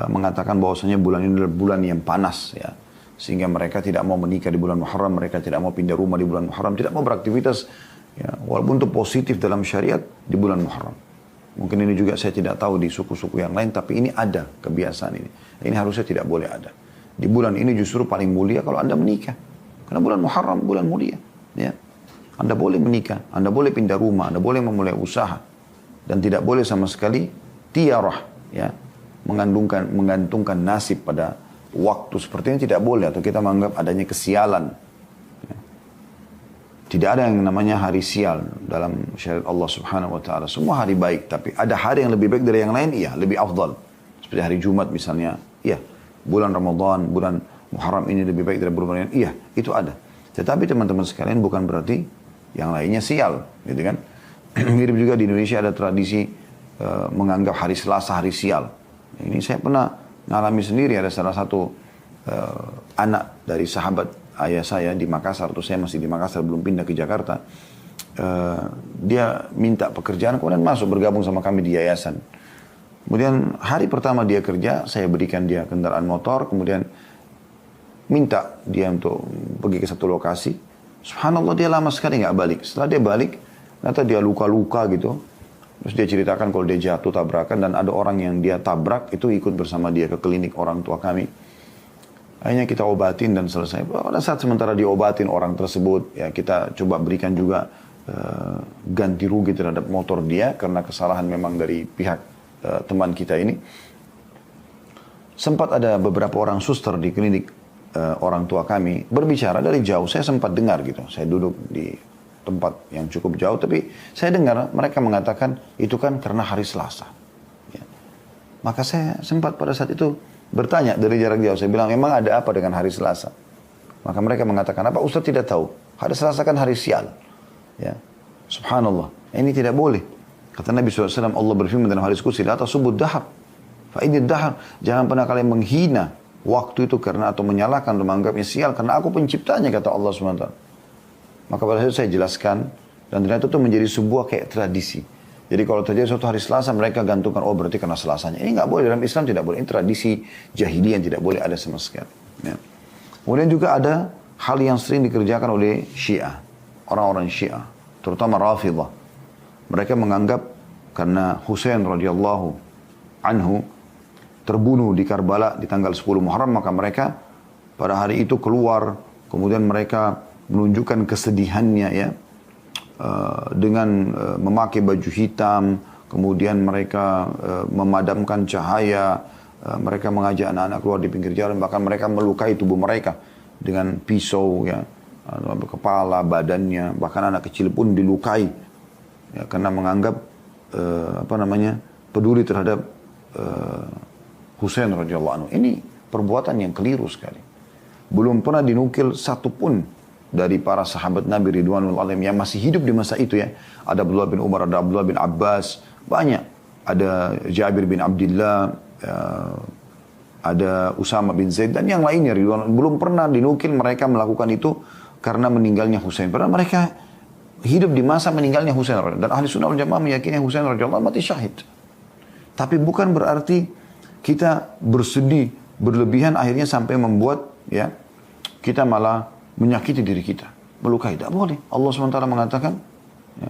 mengatakan bahwasanya bulan ini adalah bulan yang panas ya. Sehingga mereka tidak mau menikah di bulan Muharram, mereka tidak mau pindah rumah di bulan Muharram, tidak mau beraktivitas ya, walaupun itu positif dalam syariat di bulan Muharram. Mungkin ini juga saya tidak tahu di suku-suku yang lain, tapi ini ada kebiasaan ini. Ini harusnya tidak boleh ada. Di bulan ini justru paling mulia kalau Anda menikah. Karena bulan Muharram bulan mulia. Ya. Anda boleh menikah, Anda boleh pindah rumah, Anda boleh memulai usaha. Dan tidak boleh sama sekali tiarah. Ya. Menggantungkan nasib pada waktu seperti ini tidak boleh. Atau kita menganggap adanya kesialan. Ya. Tidak ada yang namanya hari sial dalam syariat Allah Subhanahu Wa Taala. Semua hari baik. Tapi ada hari yang lebih baik dari yang lain, iya, lebih afdal. Seperti hari Jumat misalnya, iya. Bulan Ramadan, bulan Muharram ini lebih baik dari bulan lain. Iya, itu ada. Tetapi teman-teman sekalian bukan berarti yang lainnya sial, gitu kan? Mirip juga di Indonesia ada tradisi menganggap hari Selasa hari sial. Ini saya pernah ngalami sendiri, ada salah satu anak dari sahabat ayah saya di Makassar, atau saya masih di Makassar belum pindah ke Jakarta. Dia minta pekerjaan kemudian masuk bergabung sama kami di yayasan. Kemudian hari pertama dia kerja, saya berikan dia kendaraan motor, kemudian minta dia untuk pergi ke satu lokasi. Subhanallah dia lama sekali nggak balik. Setelah dia balik, ternyata dia luka-luka gitu. Terus dia ceritakan kalau dia jatuh tabrakan dan ada orang yang dia tabrak itu ikut bersama dia ke klinik orang tua kami. Akhirnya kita obatin dan selesai. Pada saat sementara diobatin orang tersebut, ya kita coba berikan juga ganti rugi terhadap motor dia karena kesalahan memang dari pihak teman kita ini. Sempat ada beberapa orang suster di klinik orang tua kami berbicara dari jauh. Saya sempat dengar gitu. Saya duduk di tempat yang cukup jauh, tapi saya dengar mereka mengatakan itu kan karena hari Selasa. Ya. Maka saya sempat pada saat itu bertanya dari jarak jauh. Saya bilang, memang ada apa dengan hari Selasa? Maka mereka mengatakan, apa Ustaz tidak tahu? Hari Selasa kan hari sial. Ya. Subhanallah. Ini tidak boleh. Kata Nabi SAW, Allah berfirman dalam hadis qudsi, la tasubud dahar. Fa ini dahar. Jangan pernah kalian menghina waktu itu karena atau menyalahkan atau menganggapnya sial karena aku penciptanya, kata Allah SWT. Maka pada saat itu saya jelaskan dan ternyata itu menjadi sebuah kayak tradisi. Jadi kalau terjadi suatu hari Selasa mereka gantungkan, oh berarti karena Selasanya. Ini nggak boleh, dalam Islam tidak boleh. Ini tradisi jahiliyah yang tidak boleh ada sama sekali. Ya. Kemudian juga ada hal yang sering dikerjakan oleh Syiah, orang-orang Syiah, terutama Rafidah. Mereka menganggap karena Husain radhiyallahu anhu terbunuh di Karbala di tanggal 10 Muharram, maka mereka pada hari itu keluar, kemudian mereka menunjukkan kesedihannya ya, dengan memakai baju hitam, kemudian mereka memadamkan cahaya, mereka mengajak anak-anak keluar di pinggir jalan, bahkan mereka melukai tubuh mereka dengan pisau ya, kepala, badannya, bahkan anak kecil pun dilukai ya, karena menganggap peduli terhadap Husain radhiyallahu anhu. Ini perbuatan yang keliru sekali. Belum pernah dinukil satupun dari para sahabat Nabi Ridwanul Alim yang masih hidup di masa itu ya. Ada Abdullah bin Umar, ada Abdullah bin Abbas, banyak. Ada Jabir bin Abdullah, ada Usama bin Zaid dan yang lainnya. Belum pernah dinukil mereka melakukan itu karena meninggalnya Husain. Padahal mereka hidup di masa meninggalnya Husain. Dan ahli sunnah wal jamaah meyakini Husain radhiyallahu anhu mati syahid. Tapi bukan berarti kita bersedih berlebihan akhirnya sampai membuat ya kita malah menyakiti diri kita, melukai. Tidak boleh. Allah SWT mengatakan ya,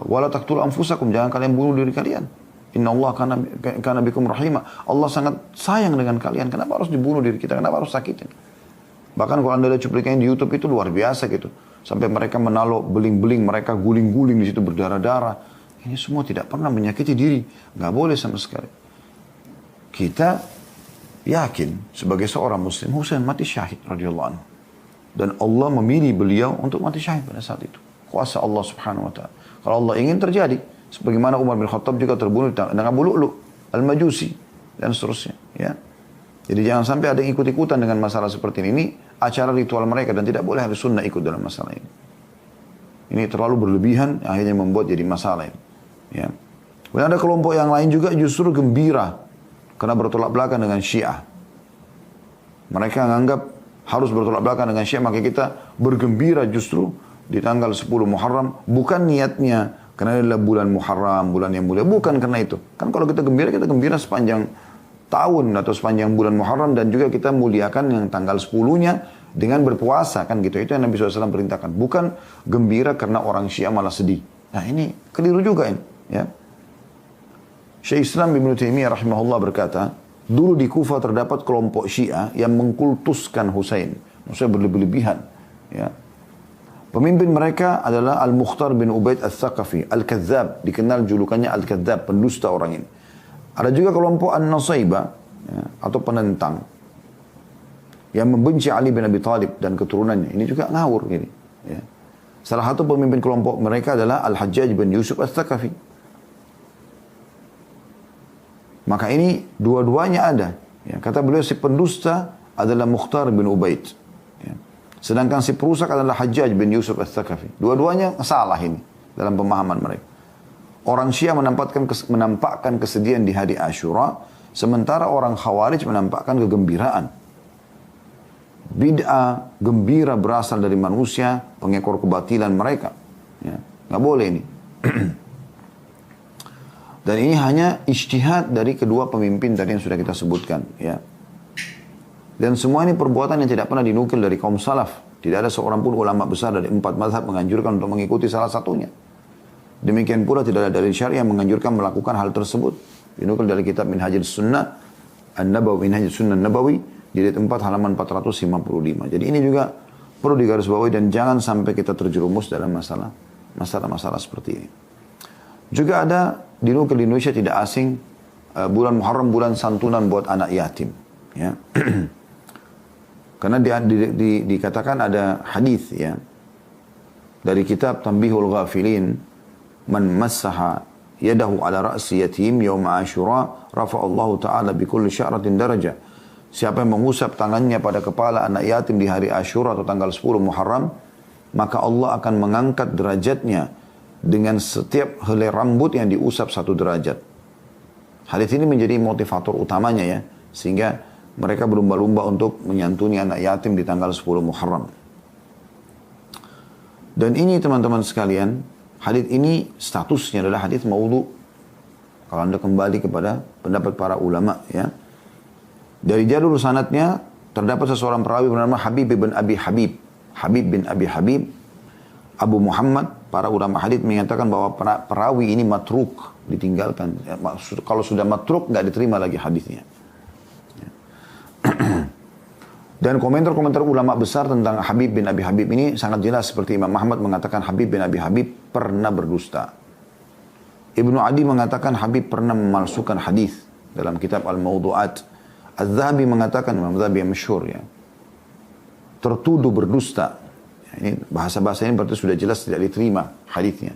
wala taqtulu anfusakum, jangan kalian bunuh diri kalian. Inna Allah kana bikum rahimah. Allah sangat sayang dengan kalian. Kenapa harus dibunuh diri kita? Kenapa harus sakitin? Bahkan kalau anda lihat cuplikan di YouTube itu luar biasa gitu. Sampai mereka menaruh beling-beling, mereka guling-guling di situ berdarah-darah. Ini semua tidak pernah menyakiti diri. Nggak boleh sama sekali. Kita yakin sebagai seorang muslim Husain mati syahid radhiyallahu anhu. Dan Allah memilih beliau untuk mati syahid pada saat itu. Kuasa Allah subhanahu wa ta'ala. Kalau Allah ingin terjadi. Sebagaimana Umar bin Khattab juga terbunuh dengan Abu Lu'lu' al-Majusi. Dan seterusnya. Ya. Jadi jangan sampai ada yang ikut-ikutan dengan masalah seperti ini. Ini acara ritual mereka dan tidak boleh harus sunnah ikut dalam masalah ini. Ini terlalu berlebihan akhirnya membuat jadi masalah ini. Ya. Kemudian ada kelompok yang lain juga justru gembira karena bertolak belakang dengan Syiah. Mereka menganggap harus bertolak belakang dengan Syiah, maka kita bergembira justru di tanggal 10 Muharram. Bukan niatnya karena ini adalah bulan Muharram, bulan yang mulia. Bukan karena itu. Kan kalau kita gembira sepanjang tahun atau sepanjang bulan Muharram. Dan juga kita muliakan yang tanggal 10-nya dengan berpuasa. Kan gitu. Itu yang Nabi SAW perintahkan. Bukan gembira karena orang Syiah malah sedih. Nah ini keliru juga ini. Ya. Syekh Islam Ibn Taimiyah rahimahullah berkata, dulu di Kufah terdapat kelompok Syiah yang mengkultuskan Husain. Maksudnya berlebihan. Ya. Pemimpin mereka adalah Al-Mukhtar bin Ubaid Al-Thaqafi, Al-Kadzab, dikenal julukannya Al-Kadzab, pendusta orang ini. Ada juga kelompok An-Nasaibah, ya, atau penentang, yang membenci Ali bin Abi Thalib dan keturunannya. Ini juga ngawur gini. Ya. Salah satu pemimpin kelompok mereka adalah Al-Hajjaj bin Yusuf Al-Thaqafi. Maka ini dua-duanya ada. Ya, kata beliau si pendusta adalah Mukhtar bin Ubaid. Ya. Sedangkan si perusak adalah Hajjaj bin Yusuf Al-Thaqafi. Dua-duanya salah ini dalam pemahaman mereka. Orang Syiah menampakkan kesedihan di hari Ashura, sementara orang Khawarij menampakkan kegembiraan. Bid'ah, gembira berasal dari manusia, pengekor kebatilan mereka. Ya. Nggak boleh ini. Dan ini hanya ijtihad dari kedua pemimpin tadi yang sudah kita sebutkan. Ya. Dan semua ini perbuatan yang tidak pernah dinukil dari kaum salaf. Tidak ada seorang pun ulama besar dari 4 mazhab menganjurkan untuk mengikuti salah satunya. Demikian pula tidak ada dalil syariah yang menganjurkan melakukan hal tersebut. Dinukil dari kitab Minhajul Sunnah An-Nabawi, Minhajul Sunnah An-Nabawi, jilid 4 halaman 455. Jadi ini juga perlu digarisbawahi dan jangan sampai kita terjerumus dalam masalah seperti ini. Juga ada dinukil di Indonesia tidak asing bulan Muharram, bulan santunan buat anak yatim. Ya. Karena dikatakan ada hadis ya dari kitab Tanbihul Ghafilin, man massaha yadahu ala ra'si yatim yawma Ashura rafa'allahu ta'ala bi kulli sya'ratin daraja. Siapa yang mengusap tangannya pada kepala anak yatim di hari Ashura atau tanggal 10 Muharram, maka Allah akan mengangkat derajatnya dengan setiap helai rambut yang diusap 1 derajat. Hadis ini menjadi motivator utamanya ya, sehingga mereka berlomba-lomba untuk menyantuni anak yatim di tanggal 10 Muharram. Dan ini teman-teman sekalian, hadis ini statusnya adalah hadis maudhu. Kalau anda kembali kepada pendapat para ulama ya, dari jalur sanadnya terdapat seseorang perawi bernama Habib bin Abi Habib, Habib bin Abi Habib, Abu Muhammad, para ulama hadits menyatakan bahwa perawi ini matruk, ditinggalkan. Ya, kalau sudah matruk nggak diterima lagi hadisnya. Dan komentar-komentar ulama besar tentang Habib bin Abi Habib ini sangat jelas, seperti Imam Ahmad mengatakan Habib bin Abi Habib pernah berdusta. Ibnu Adi mengatakan Habib pernah memalsukan hadis dalam kitab Al-Mawdu'at. Az-Zahabi mengatakan, Imam Zahabi yang masyhur ya, tertuduh berdusta. Ini bahasa-bahasa ini berarti sudah jelas tidak diterima hadisnya.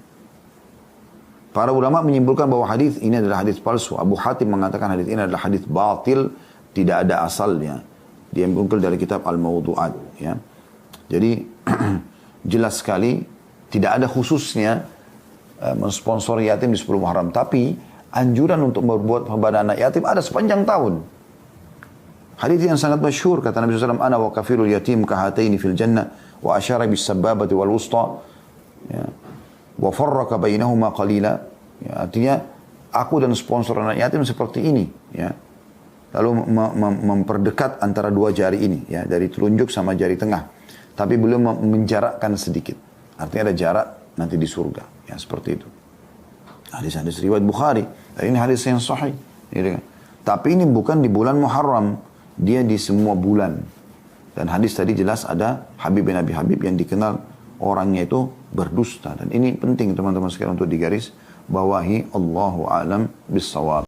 Para ulama menyimpulkan bahwa hadis ini adalah hadis palsu. Abu Hatim mengatakan hadis ini adalah hadis batil, tidak ada asalnya. Dia mengunggul dari kitab Al-Mawdu'at. Ya. Jadi jelas sekali tidak ada khususnya mensponsori yatim di 10 Muharram. Tapi anjuran untuk berbuat kepada anak yatim ada sepanjang tahun. Hadis yang sangat masyhur kata Nabi SAW, ana wa kafirul yatim kahataini fil jannah wa asyara bis sababati wal wusta, ya, wa farraka bainahuma qalila, ya, artinya aku dan sponsor anak yatim seperti ini, ya, lalu memperdekat antara dua jari ini, ya, dari telunjuk sama jari tengah, tapi belum menjarakkan sedikit, artinya ada jarak nanti di surga, ya, seperti itu. Hadis-hadis riwayat Bukhari, ini hadis yang sahih, gitu kan. Tapi ini bukan di bulan Muharram, dia di semua bulan. Dan hadis tadi jelas ada Habib bin Abi Habib yang dikenal orangnya itu berdusta. Dan ini penting teman-teman sekalian untuk digaris bawahi. Allahu a'lam bissawab.